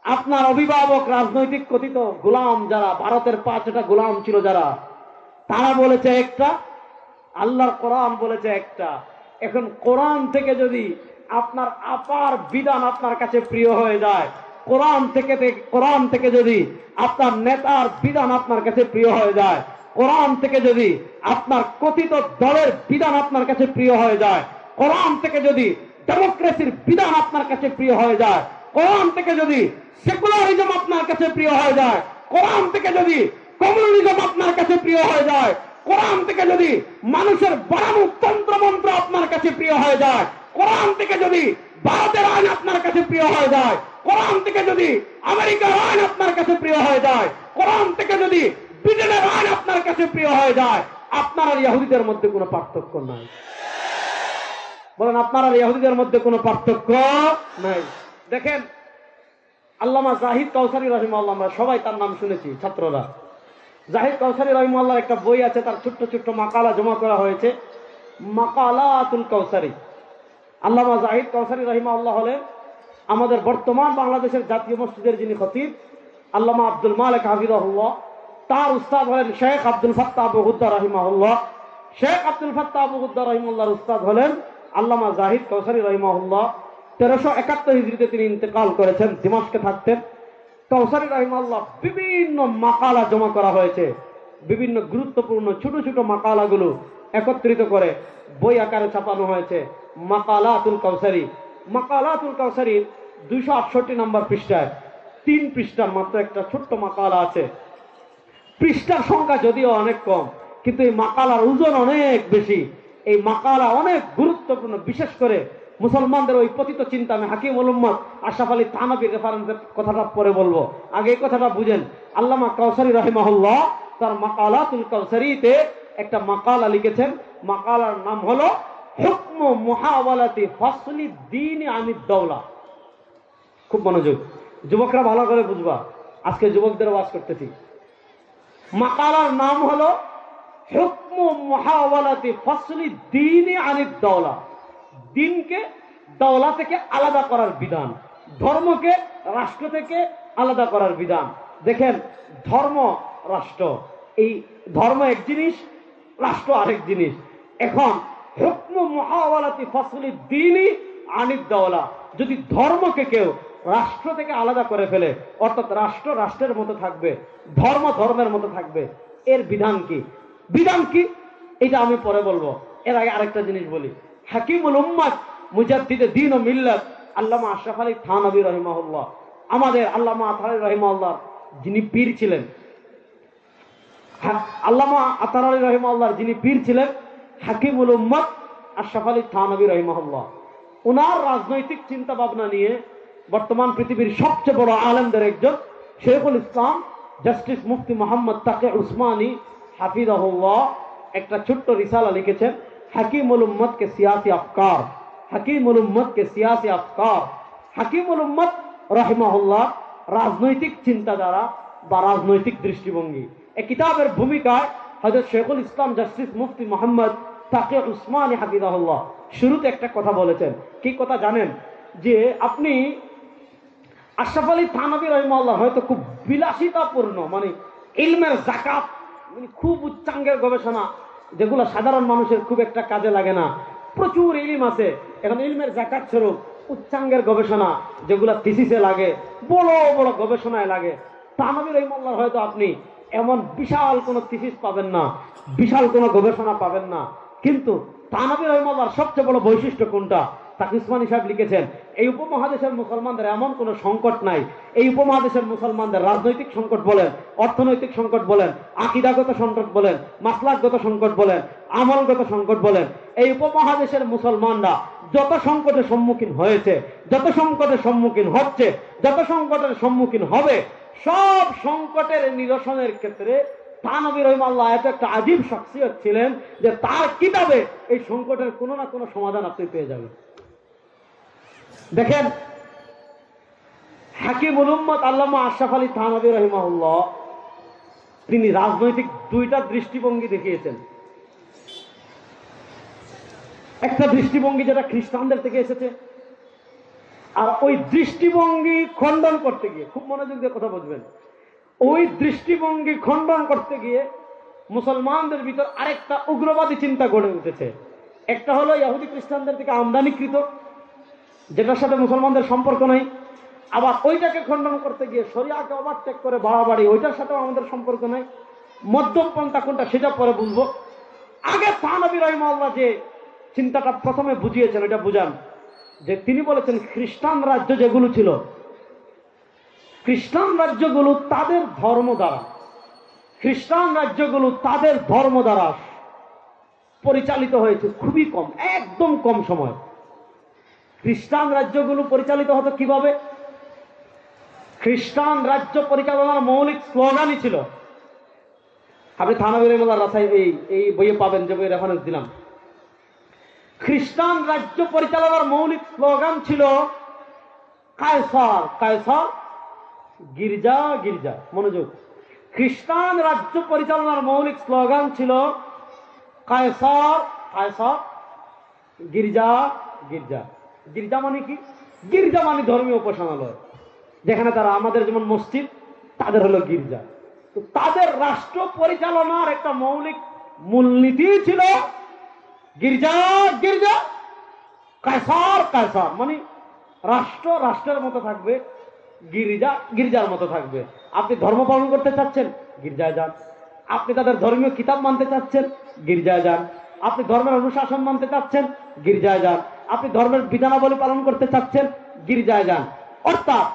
[SPEAKER 1] আপনার অভিভাবক, রাজনৈতিক কথিত গোলাম যারা, ভারতের 5টা গোলাম ছিল যারা, তারা বলেছে একটা, আল্লাহর কোরআন বলেছে একটা। এখন কোরআন থেকে যদি আপনার আপার বিধান আপনার কাছে প্রিয় হয়ে যায়, কোরআন থেকে যদি আপনার নেতার বিধান আপনার কাছে প্রিয় হয়ে যায়, কোরআন থেকে যদি আপনার কথিত দলের বিধান আপনার কাছে প্রিয় হয়ে যায়, কোরআন থেকে যদি ডেমোক্রেসির বিধান আপনার কাছে প্রিয় হয়ে যায়, কোরআন থেকে যদি সেকুলারিজম আপনার কাছে প্রিয় হয়ে যায়, কোরআন থেকে যদি কমিউনিজম আপনার কাছে প্রিয় হয়ে যায়, কোরআন থেকে যদি মানুষের বানানো তন্ত্র মন্ত্র আপনার কাছে প্রিয় হয়ে যায়, কোরআন থেকে যদি ভারতের আইন আপনার কাছে প্রিয় হয়ে যায়, কোরআন থেকে যদি আমেরিকার আইন আপনার কাছে প্রিয় হয়ে যায়, কোরআন থেকে যদি ব্রিটেনের আইন আপনার কাছে প্রিয় হয়ে যায়, আপনার আর ইহুদিদের মধ্যে কোনো পার্থক্য নাই। বলেন, আপনার আর ইহুদিদের মধ্যে কোনো পার্থক্য নাই। দেখেন, আল্লামা জাহিদ কাউসারী রাহিমাহুল্লাহ, আমরা সবাই তার নাম শুনেছি ছাত্ররা। জাহিদ কাউসারী রাহিমাহুল্লাহর একটা বই আছে, তার ছোট্ট ছোট্ট মাকালা জমা করা হয়েছে, মাকালাতুল কাউসারী। আল্লামা জাহিদ কাউসারী রাহিমাহুল্লাহ হলেন আমাদের বর্তমান বাংলাদেশের জাতীয় মসজিদের যিনি খতিব, আল্লামা আব্দুল মালিক হাফিজাহুল্লাহ। তার উস্তাদ হলেন শেখ আব্দুল ফাত্তাহ আবু গুদ্দা রাহিমাহুল্লাহ। শেখ আব্দুল ফাত্তাহ আবু গুদ্দা রাহিমাহুল্লাহর উস্তাদ হলেন আল্লামা জাহিদ কাউসারী রাহিমাহুল্লাহ। 1371 হিজরিতে তিনি ইন্তেকাল করেছেন, দিমাশকে থাকতেন। কাউসারী রাহিমাহুল্লাহ বিভিন্ন মাকালা জমা করা হয়েছে, বিভিন্ন গুরুত্বপূর্ণ ছোট ছোট মাকালাগুলো একত্রিত করে বই আকারে ছাপানো হয়েছে, মাকালাতুল কাউসারী। মাকালাতুল কাউসারীর 268 নম্বর পৃষ্ঠায় 3 পৃষ্ঠার মাত্র একটা ছোট্ট মাকালা আছে। পৃষ্ঠার সংখ্যা যদিও অনেক কম, কিন্তু এই মাকালার ওজন অনেক বেশি। এই মাকালা অনেক গুরুত্বপূর্ণ, বিশেষ করে মুসলমানদের ওই পতিত চিন্তা। আমি হাকিম উল উম্মত আশরাফ আলী থানভীর রেফারেন্সের কথাটা পরে বলবো, আগে এই কথাটা বুঝেন। আল্লামা কাউসারী রাহিমাহুল্লাহ তার মাকালাতুল কাউসারীতে একটা মাকালা লিখেছেন। মাকালার নাম হলো হুকমু মুহাওয়ালাতি ফাসলি দ্বীন আনিদ দাওলা। খুব মনোযোগ, যুবকরা ভালো করে বুঝবা, আজকে যুবকদের ওয়াজ করতেছি। মাকালার নাম হলো হুকমু মুহাওয়ালাতি ফাসলি দ্বীন আনিদ দাওলা। দিনকে দাওলা থেকে আলাদা করার বিধান, ধর্মকে রাষ্ট্র থেকে আলাদা করার বিধান। দেখেন, ধর্ম রাষ্ট্র, এই ধর্ম এক জিনিস, রাষ্ট্র আরেক জিনিস। এখন হুকমু মুহাওয়ালাতি ফাসলি দ্বীন আনিদ দাওলা, যদি ধর্মকে কেউ রাষ্ট্র থেকে আলাদা করে ফেলে, অর্থাৎ রাষ্ট্র রাষ্ট্রের মতো থাকবে, ধর্ম ধর্মের মতো থাকবে, এর বিধান কি? বিধান কি এটা আমি পরে বলবো। এর আগে আরেকটা জিনিস বলি। হাকিমুল উম্মাত মুজাদ্দিদে দ্বীন ও মিল্লাত আল্লামা আশরাফ আলী থানভী রাহিমাহুল্লাহ, আমাদের আল্লামা আতার আলী রাহিমাহুল্লাহ যিনি পীর ছিলেন, আল্লামা আতার আলী রাহিমাহুল্লাহ যিনি পীর ছিলেন, হাকিমুল উম্মাত আশরাফ আলী থানভী রাহিমাহুল্লাহ, ওনার রাজনৈতিক চিন্তা ভাবনা নিয়ে বর্তমান পৃথিবীর সবচেয়ে বড় আলেমদের একজন শেখুল ইসলাম জাস্টিস মুফতি মোহাম্মদ তাকে উসমানী হাফিজাহুল্লাহ একটা ছোট্ট রিসালা লিখেছেন, হাকিমুল উম্মত কে সিয়াসি আফকার। হাকিমুল উম্মত কে সিয়াসি আফকার। হাকিমুল উম্মত রাহিমাহুল্লাহ রাজনৈতিক চিন্তাধারা বা রাজনৈতিক দৃষ্টিভঙ্গি। এই কিতাবের ভূমিকায় হযরত শেখুল ইসলাম জাস্টিস মুফতি মোহাম্মদ তাকে উসমানী হাফিজাহুল্লাহ শুরুতে একটা কথা বলেছেন। কি কথা জানেন? যে আপনি আশরাফ আলী থানভী রাহিমাহুল্লাহ হয়তো খুব বিলাসিতাপূর্ণ, মানে ইলমের জাকাত, মানে খুব উচ্চাঙ্গের গবেষণা, যেগুলো সাধারণ মানুষের খুব একটা কাজে লাগে না, প্রচুর ইলম আছে। এখন ইলমের জাকাত স্বরূপ উচ্চাঙ্গের গবেষণা, যেগুলো থিসিসে লাগে, বড় বড় গবেষণায় লাগে, থানভী রাহিমাহুল্লাহ হয়তো আপনি এমন বিশাল কোনো থিসিস পাবেন না, বিশাল কোনো গবেষণা পাবেন না। কিন্তু থানভী রাহিমাহুল্লাহর সবচেয়ে বড় বৈশিষ্ট্য কোনটা? তাকে উসমানী সাহেব লিখেছেন, এই উপমহাদেশের মুসলমানদের এমন কোনো সংকট নাই। এই উপমহাদেশের মুসলমানদের রাজনৈতিক সংকট বলেন, অর্থনৈতিক সংকট বলেন, আকীদাগত সংকট বলেন, মাসলাকগত সংকট বলেন, আমলগত সংকট বলেন, এই উপমহাদেশের মুসলমানরা যত সংকটের সম্মুখীন হয়েছে, যত সংকটের সম্মুখীন হচ্ছে, যত সংকটের সম্মুখীন হবে, সব সংকটের নিরসনের ক্ষেত্রে থানভী রাহিমাহুল্লাহ এত একটা আজীব শখসিয়ত ছিলেন যে তার কিতাবে এই সংকটের কোনো না কোনো সমাধান আপনি পেয়ে যাবেন। দেখেন, হাকিমুল উম্মত আল্লামা আশরাফ আলী থানভী রাহিমাহুল্লাহ তিনি রাজনৈতিক দুইটা দৃষ্টিভঙ্গি দেখিয়েছেন। একটা দৃষ্টিভঙ্গি যেটা খ্রিস্টানদের থেকে এসেছে, আর ওই দৃষ্টিভঙ্গি খণ্ডন করতে গিয়ে, খুব মনোযোগ দিয়ে কথা বুঝবেন, ওই দৃষ্টিভঙ্গি খণ্ডন করতে গিয়ে মুসলমানদের ভিতর আরেকটা উগ্রবাদী চিন্তা গড়ে উঠেছে। একটা হলো ইহুদি খ্রিস্টানদের থেকে আমদানিকৃত, যেটার সাথে মুসলমানদের সম্পর্ক নেই। আবার ওইটাকে খণ্ডন করতে গিয়ে শরিয়াকে ওভারটেক করে বাড়াবাড়ি, ওইটার সাথেও আমাদের সম্পর্ক নেই। মধ্যম পন্থা কোনটা সেটা পরে বুঝবো। আগে থানভী রাহিমাহুল্লাহ যে চিন্তাটা প্রথমে বুঝিয়েছেন ওইটা বুঝান। যে তিনি বলেছেন খ্রিস্টান রাজ্য যেগুলো ছিল, খ্রিস্টান রাজ্যগুলো তাদের ধর্ম দ্বারা, খ্রিস্টান রাজ্যগুলো তাদের ধর্ম দ্বারা পরিচালিত হয়েছে খুবই কম, একদম কম সময়। খ্রিস্টান রাজ্যগুলো পরিচালিত হতো কিভাবে? খ্রিস্টান রাজ্য পরিচালনার মৌলিক স্লোগানই ছিল, আপনি থানভী রহিমাহুল্লাহর রাসায় এই বইয়ে পাবেন, যে বইয়ে রেফারেন্স দিলাম। খ্রিস্টান রাজ্য পরিচালনার মৌলিক স্লোগান ছিল কায়সার কায়সার, গির্জা গির্জা। মনোযোগ, খ্রিস্টান রাজ্য পরিচালনার মৌলিক স্লোগান ছিল কায়সার কায়সার, গির্জা গির্জা। গির্জা মানে কি? গির্জা মানে ধর্মীয় উপাসনালয়, যেখানে তারা, আমাদের যেমন মসজিদ, তাদের হলো গির্জা। তো তাদের রাষ্ট্র পরিচালনার একটা মৌলিক মূলনীতি ছিল গির্জা গির্জা, কায়সার কায়সার। মানে রাষ্ট্র রাষ্ট্রের মতো থাকবে, গির্জা গির্জার মতো থাকবে। আপনি ধর্ম পালন করতে চাচ্ছেন, গির্জায় যান। আপনি তাদের ধর্মীয় কিতাব মানতে চাচ্ছেন, গির্জায় যান। আপনি ধর্মের অনুশাসন মানতে চাচ্ছেন, গির্জায় যান। আপনি ধর্মের বিধানাবলী পালন করতে চাচ্ছেন, গির্জায় যান। অর্থাৎ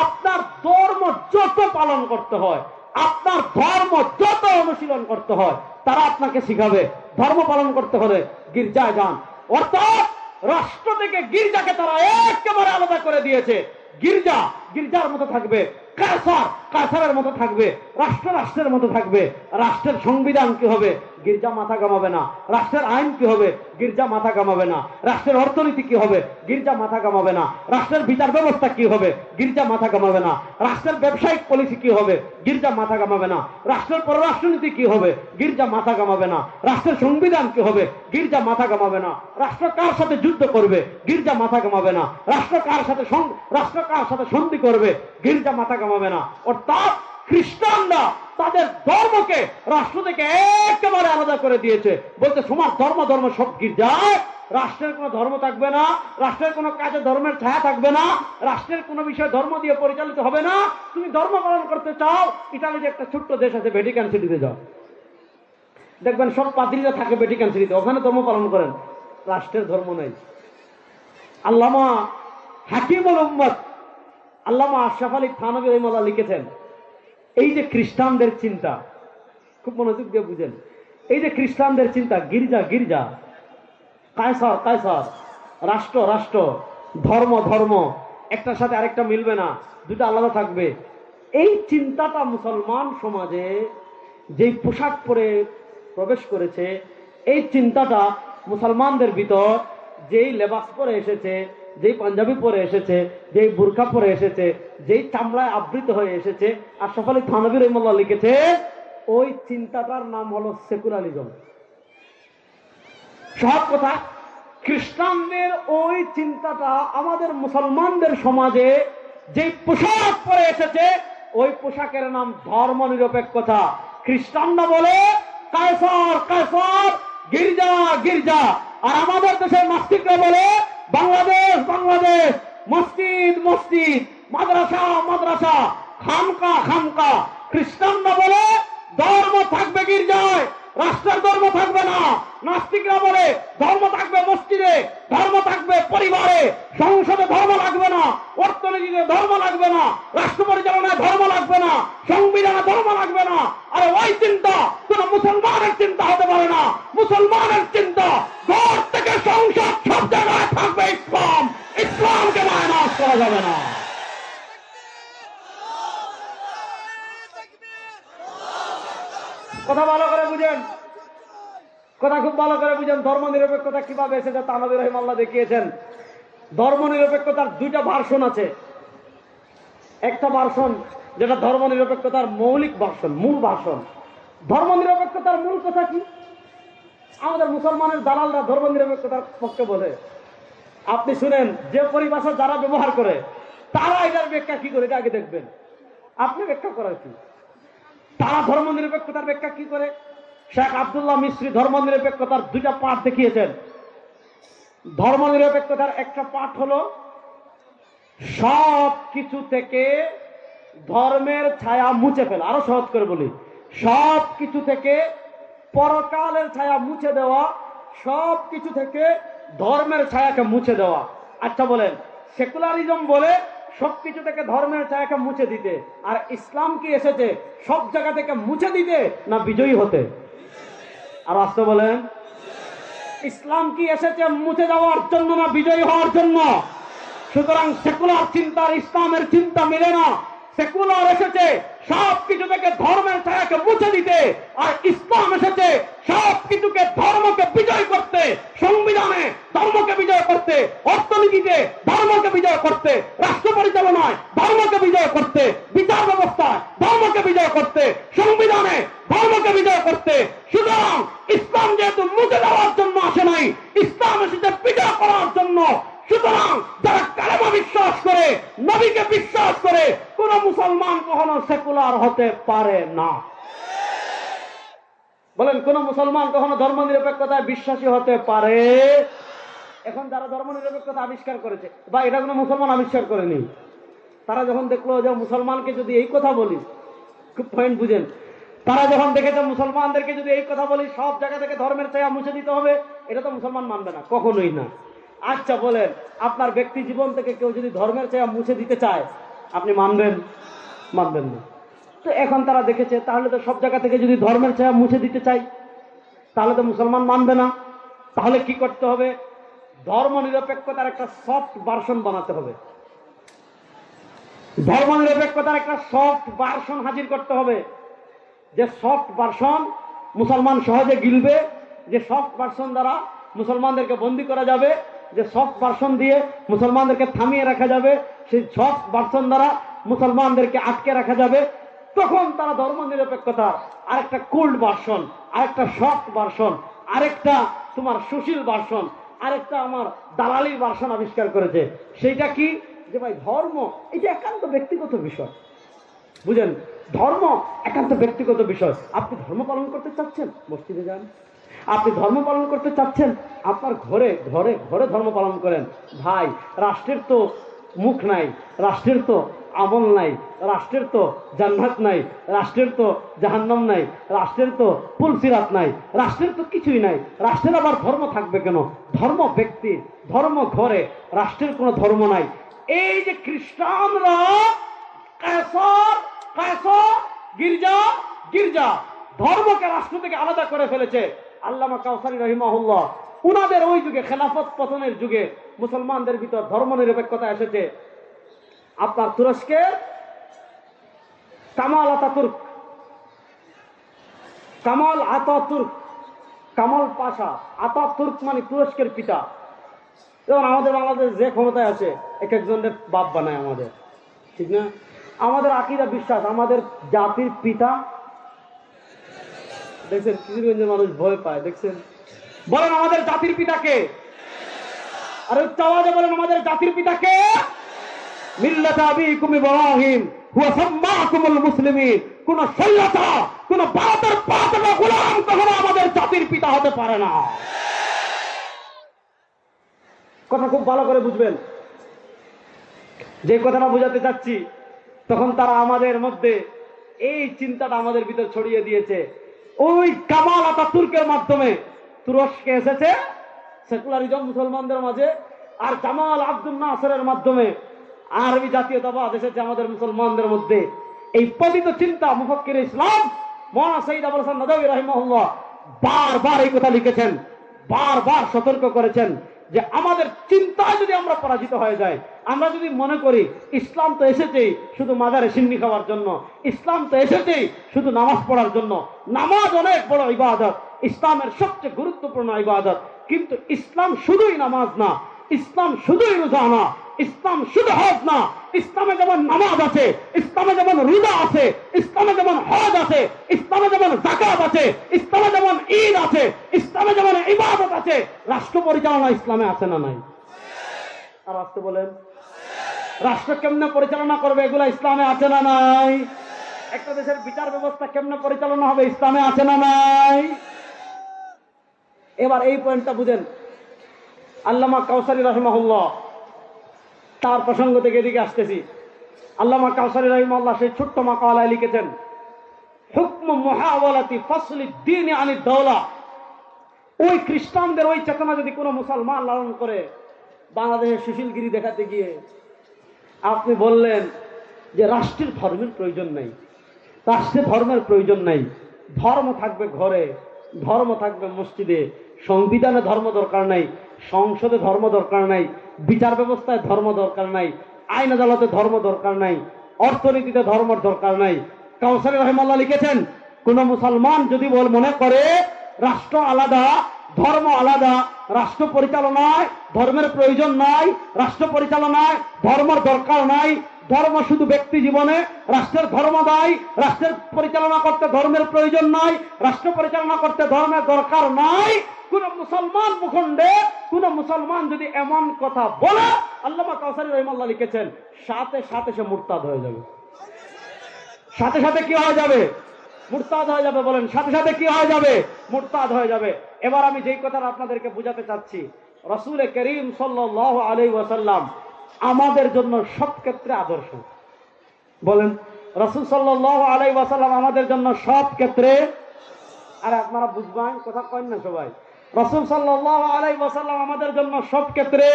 [SPEAKER 1] আপনার ধর্ম যত পালন করতে হয়, আপনার ধর্ম যত অনুশীলন করতে হয়, তারা আপনাকে শিখাবে। ধর্ম পালন করতে হলে গির্জায় যান। অর্থাৎ রাষ্ট্র থেকে গির্জাকে তারা একেবারে আলাদা করে দিয়েছে। গির্জা গির্জার মতো থাকবে, কায়সার কায়সারের মতো থাকবে, রাষ্ট্র রাষ্ট্রের মতো থাকবে। রাষ্ট্রের সংবিধান কি হবে? গির্জা মাথা কামাবে না। রাষ্ট্রের আইন কি হবে? গির্জা মাথা কামাবে না। রাষ্ট্রের অর্থনীতি কি হবে? গির্জা মাথা কামাবে না। রাষ্ট্রের বিচার ব্যবস্থা কি হবে? গির্জা মাথা কামাবে না। রাষ্ট্রের ব্যবসায়িক পলিসি কি হবে? গির্জা মাথা কামাবে না। রাষ্ট্রের পররাষ্ট্রনীতি কি হবে? গির্জা মাথা কামাবে না। রাষ্ট্রের সংবিধান কি হবে? গির্জা মাথা কামাবে না। রাষ্ট্র কার সাথে যুদ্ধ করবে? গির্জা মাথা কামাবে না। রাষ্ট্র কার সাথে সন্ধি করবে? গির্জা মাথা কামাবে না। অর্থাৎ খ্রিস্টানরা তাদের ধর্মকে রাষ্ট্র থেকে একেবারে আলাদা করে দিয়েছে। বলতে তোমার ধর্ম সব গির্জায়, রাষ্ট্রের কোনো ধর্ম থাকবে না, রাষ্ট্রের কোনো কাজে ধর্মের ছায়া থাকবে না, রাষ্ট্রের কোনো বিষয় ধর্ম দিয়ে পরিচালিত হবে না। তুমি ধর্ম পালন করতে চাও, ইতালিতে একটা ছোট্ট দেশ আছে, ভ্যাটিকান সিটিতে যাও, দেখবেন সব পাদ্রীরা থাকে ভ্যাটিকান সিটিতে, ওখানে ধর্ম পালন করেন, রাষ্ট্রের ধর্ম নেই। আল্লামা হাকিমুল উম্মত আল্লামা আশরাফ আলী থানভী রহিমাহুল্লাহ লিখেছেন, এই যে খ্রিস্টানদের চিন্তা, খুব মনোযোগ দিয়ে বুঝেন, এই যে খ্রিস্টানদের চিন্তা, গির্জা গির্জা, কায়সার কায়সার, রাষ্ট্র রাষ্ট্র, ধর্ম ধর্ম, একটার সাথে আরেকটা মিলবে না, দুটো আলাদা থাকবে। এই চিন্তাটা মুসলমান সমাজে যেই পোশাক পরে প্রবেশ করেছে, এই চিন্তাটা মুসলমানদের ভিতর যেই লেবাস পরে এসেছে, যেই পাঞ্জাবি পরে এসেছে, যেই বুরকা পরে এসেছে, যেই চামড়ায় আবৃত হয়ে এসেছে, আশরাফ আলী থানভী রহিমাহুল্লাহ লিখেছে, ওই চিন্তাটার নাম হলো সেকুলারিজম। সব কথা, খ্রিস্টানদের ওই চিন্তাটা আমাদের মুসলমানদের সমাজে যে পোশাক পরে এসেছে, ওই পোশাকের নাম ধর্ম নিরপেক্ষতা। খ্রিস্টানরা বলে কায়সার কায়সার, গির্জা গির্জা, আর আমাদের দেশের নাস্তিকরা বলে বাংলাদেশ বাংলাদেশ, মসজিদ মসজিদ, মাদ্রাসা মাদ্রাসা, খানকা খানকা। খ্রিস্টানরা বলে ধর্ম থাকবে গির্জায়, রাষ্ট্রের ধর্ম থাকবে না। নাস্তিকরা বলে ধর্ম থাকবে মসজিদে, ধর্ম থাকবে পরিবারে, সংসদে ধর্ম লাগবে না, অর্থনীতিতে ধর্ম লাগবে না, রাষ্ট্র পরিচালনায় ধর্ম লাগবে না, সংবিধানে ধর্ম লাগবে না। আরে ওই চিন্তা কোন মুসলমানের চিন্তা হতে পারে না। মুসলমানের চিন্তা ঘর থেকে সংসদ সব জায়গায় থাকবে ইসলাম, ইসলামকে মায়নাস করা যাবে না। কথা ভালো করে বুঝেন, কথা খুব ভালো করে বুঝেন। ধর্ম নিরপেক্ষতা কিভাবে এসেছে থানভী রহিমাহুল্লাহ দেখিয়েছেন। ধর্ম নিরপেক্ষতার দুইটা ভার্সন আছে। একটা ভার্সন যেটা ধর্ম নিরপেক্ষতার মৌলিক ভার্সন, মূল ভার্সন। ধর্ম নিরপেক্ষতার মূল কথা কি? আমাদের মুসলমানের দালালরা ধর্ম নিরপেক্ষতার পক্ষে বলে। আপনি শুনেন, যে পরিভাষা যারা ব্যবহার করে তারা এটার ব্যাখ্যা কি করে, এটা আগে দেখবেন। আপনি ব্যাখ্যা করার কি? তারা ধর্ম নিরপেক্ষতার ব্যাখ্যা কি করে? শেখ আব্দুল্লাহ মিশরি ধর্ম নিরপেক্ষতার দুইটা পাঠ দেখিয়েছেন। ধর্ম নিরপেক্ষতার একটা পাঠ হলো সব কিছু থেকে ধর্মের ছায়া মুছে ফেলা। আরো সহজ করে বলি, সব কিছু থেকে পরকালের ছায়া মুছে দেওয়া, সব কিছু থেকে ধর্মের ছায়াকে মুছে দেওয়া। আচ্ছা বলেন, সেকুলারিজম বলে সবকিছু থেকে ধর্মের ছায়াকে মুছে দিতে, আর ইসলাম কি এসেছে সব জায়গা থেকে মুছে দিতে না বিজয়ী হতে? আর আসতে বলেন, ইসলাম কি এসেছে মুছে যাওয়ার জন্য না বিজয়ী হওয়ার জন্য? সুতরাং সেকুলার চিন্তা আর ইসলামের চিন্তা মিলে না। সেকুলার এসেছে সব কিছু থেকে ধর্মের ছায়াকে মুছে দিতে, আর ইসলাম এসেছে সব কিছুকে ধর্মকে বিজয় করতে, সংবিধানে ধর্মকে বিজয় করতে, অর্থনীতিতে ধর্মকে বিজয় করতে, রাষ্ট্র পরিচালনায় ধর্মকে বিজয় করতে, বিচার ব্যবস্থায় ধর্মকে বিজয় করতে, সংবিধানে ধর্মকে বিজয় করতে। সুতরাং ইসলাম যেহেতু মুছে দেওয়ার জন্য আসে নাই, ইসলাম এসেছে বিজয় করার জন্য। সুতরাং যারা কালেমা বিশ্বাস করে, নবীকে বিশ্বাস করে, কোন মুসলমান কখনো সেকুলার হতে পারে না। বলেন, কোন মুসলমান কখনো ধর্ম নিরপেক্ষতায় বিশ্বাসী হতে পারে? এখন যারা ধর্ম নিরপেক্ষতা আবিষ্কার করেছে, বা এটা কোনো মুসলমান আবিষ্কার করেনি, তারা যখন দেখলো যে মুসলমানকে যদি এই কথা বলি, খুব পয়েন্ট বুঝেন, তারা যখন দেখেছে মুসলমানদেরকে যদি এই কথা বলি সব জায়গা থেকে ধর্মের ছায়া মুছে দিতে হবে, এটা তো মুসলমান মানবে না, কখনোই না। আচ্ছা বলেন, আপনার ব্যক্তি জীবন থেকে কেউ যদি ধর্মের ছায়া মুছে দিতে চায়, আপনি মানবেন? মানবেন না। তো এখন তারা দেখেছে, তাহলে তো সব জায়গা থেকে যদি ধর্মের ছায়া মুছে দিতে চাই, তাহলে তো মুসলমান মানবে না। তাহলে কি করতে হবে? ধর্ম নিরপেক্ষতার একটা সফট ভার্সন বানাতে হবে। ধর্ম নিরপেক্ষতার একটা সফট ভার্সন হাজির করতে হবে, যে সফট ভার্সন মুসলমান সহজে গিলবে, যে সফট ভার্সন দ্বারা মুসলমানদেরকে বন্দী করা যাবে, যে সফট ভার্সন দিয়ে মুসলমানদেরকে থামিয়ে রাখা যাবে, সেই সফট ভার্সন দ্বারা মুসলমানদেরকে আটকে রাখা যাবে। তখন তারা ধর্ম নিরপেক্ষতার আরেকটা কোল্ড ভার্সন, আরেকটা সফট ভার্সন, আরেকটা তোমার সুশীল ভার্সন, আরেকটা আমার দালালির ভার্সন আবিষ্কার করেছে। সেইটা কি? যে ভাই ধর্ম এটা একান্ত ব্যক্তিগত বিষয়। বুঝেন, ধর্ম একান্ত ব্যক্তিগত বিষয়। আপনি ধর্ম পালন করতে চাচ্ছেন, মসজিদে যান। আপনি ধর্ম পালন করতে চাচ্ছেন, আপনার ঘরে ঘরে ঘরে ধর্ম পালন করেন। ভাই, রাষ্ট্রের তো মুখ নাই, রাষ্ট্রের তো আমল নাই, রাষ্ট্রের তো জান্নাত নাই, রাষ্ট্রের তো জাহান্নাম নাই, রাষ্ট্রের তো পুলসিরাত নাই, রাষ্ট্রের তো কিছুই নাই। রাষ্ট্রের আবার ধর্ম থাকবে কেন? ধর্ম ব্যক্তি, ধর্ম ঘরে, রাষ্ট্রের কোনো ধর্ম নাই। এই যে খ্রিস্টানরা গির্জা গির্জা ধর্মকে রাষ্ট্র থেকে আলাদা করে ফেলেছে। আল্লামা কাউসারী রহিমাহুল্লাহ উনাদের ওই যুগে, খেলাফত পতনের যুগে মুসলমানদের ভিতর ধর্ম নিরপেক্ষতা এসেছে। আপনার তুরস্কের কামাল আতাতুর্ক, কামাল পাশা আতাতুর্ক মানে তুরস্কের পিতা। যেমন আমাদের বাংলাদেশ যে ক্ষমতায় আছে, এক একজনের বাপ বানায় আমাদের, ঠিক না? আমাদের আকীদা বিশ্বাস, আমাদের জাতির পিতা। দেখছেন কিশোরগঞ্জের মানুষ ভয় পায়, দেখছেন? বলেন আমাদের জাতির পিতাকে, আর উচ্চ আওয়াজে বলেন আমাদের জাতির পিতাকে। মিল্লাতা আবিকুম ইব্রাহিম হুয়া সাম্মাকুমুল মুসলিমিন। কোন শৈলতা, কোন ভারতের পাঁচটা গোলাম কখনো আমাদের জাতির পিতা হতে পারে না। কথা খুব ভালো করে বুঝবেন। যে কথাটা বোঝাতে চাচ্ছি, তখন তারা আমাদের মধ্যে এই চিন্তাটা আমাদের ভিতর ছড়িয়ে দিয়েছে। ওই কামাল আতাতুর্কের মাধ্যমে তুরস্কে এসেছে সেকুলারিজম মুসলমানদের মাঝে, আর জামাল আব্দুল নাসেরের মাধ্যমে আরবি জাতীয়তাবাদ এসেছে আমাদের মুসলমানদের মধ্যে। এই পতিত চিন্তা মুফাক্কির ইসলাম মাওলানা সৈয়দ আবুল হাসান নদভী রাহিমাহুল্লাহ বারবার এই কথা লিখেছেন, বারবার সতর্ক করেছেন যে আমাদের চিন্তায় যদি আমরা পরাজিত হয়ে যাই, আমরা যদি মনে করি ইসলাম তো এসেছেই শুধু মাজারে সিন্নি খাওয়ার জন্য, ইসলাম তো এসেছেই শুধু নামাজ পড়ার জন্য। নামাজ অনেক বড় ইবাদত, ইসলামের সবচেয়ে গুরুত্বপূর্ণ ইবাদত, কিন্তু ইসলাম শুধুই নামাজ না, ইসলাম শুধুই রোজা না, ইসলাম শুধু হজ না। ইসলামে যেমন নামাজ আছে, ইসলামে যেমন রোজা আছে, ইসলামে যেমন হজ আছে, ইসলামে যেমন যাকাত আছে, ইসলামে যেমন ঈদ আছে, ইসলামে যেমন ইবাদত আছে, রাষ্ট্র পরিচালনা ইসলামে আছে না নাই? আর রাষ্ট্র বলেন, রাষ্ট্র কেমনে পরিচালনা করবে এগুলা ইসলামে আছে না নাই? একটা দেশের বিচার ব্যবস্থা কেমনে পরিচালনা হবে ইসলামে আছে না নাই? এবার এই পয়েন্টটা বুঝেন। আল্লামা কাউসারী রাহিমাহুল্লাহ তার প্রসঙ্গ থেকে এদিকে আসতেছি। আল্লামা কাউসারী রাহিমাহুল্লাহ সেই ছোট্ট মাকালায় লিখেছেন, হুকম মুহাওয়ালাতি ফাসলি দ্বীন আনি দাওলা। ওই খ্রিস্টানদের ওই চেতনা যদি কোনো মুসলমান লালন করে, বাংলাদেশের সুশীলগিরি দেখাতে গিয়ে আপনি বললেন যে রাষ্ট্রের ধর্মের প্রয়োজন নেই, রাষ্ট্রে ধর্মের প্রয়োজন নেই, ধর্ম থাকবে ঘরে, ধর্ম থাকবে মসজিদে, সংবিধানে ধর্ম দরকার নাই, সংসদে ধর্ম দরকার নাই, বিচার ব্যবস্থায় ধর্ম দরকার নাই, আইন আদালতে ধর্ম দরকার নাই, অর্থনীতিতে ধর্মের দরকার নাই। কাউসারী রহমাল্লাহ লিখেছেন, কোন মুসলমান যদি মনে করে রাষ্ট্র আলাদা, ধর্ম আলাদা, রাষ্ট্র পরিচালনায় ধর্মের প্রয়োজন নাই, রাষ্ট্র পরিচালনায় ধর্মের দরকার নাই, ধর্ম শুধু ব্যক্তি জীবনে, রাষ্ট্রের ধর্ম দায়, রাষ্ট্রের পরিচালনা করতে ধর্মের প্রয়োজন নাই, রাষ্ট্র পরিচালনা করতে ধর্মের দরকার নাই, কোন মুসলমান ভূখণ্ডে কোন মুসলমান যদি এমন কথা বলে, আল্লামা কাউসারী রহিমাল্লাহ লিখেছেন, সাথে সাথে সে মুরতাদ হয়ে যাবে। সাথে সাথে কি হয়ে যাবে? মুরতাদ হয়ে যাবে। বলেন, সাথে সাথে কি হয়ে যাবে? মুরতাদ হয়ে যাবে। এবার আমি যেই কথাটা আপনাদেরকে বুঝাতে চাচ্ছি, রাসূল করিম সাল্লাল্লাহু আলাইহি ওয়াসাল্লাম আমাদের জন্য সব ক্ষেত্রে আদর্শ। বলেন, রাসূল সাল্লাল্লাহু আলাইহি ওয়াসাল্লাম আমাদের জন্য সব ক্ষেত্রে, আরে আপনারা বুঝবেন কথা কইন না সবাই, রাসূল সাল্লাল্লাহু আলাইহি ওয়াসাল্লাম আমাদের জন্য সব ক্ষেত্রে।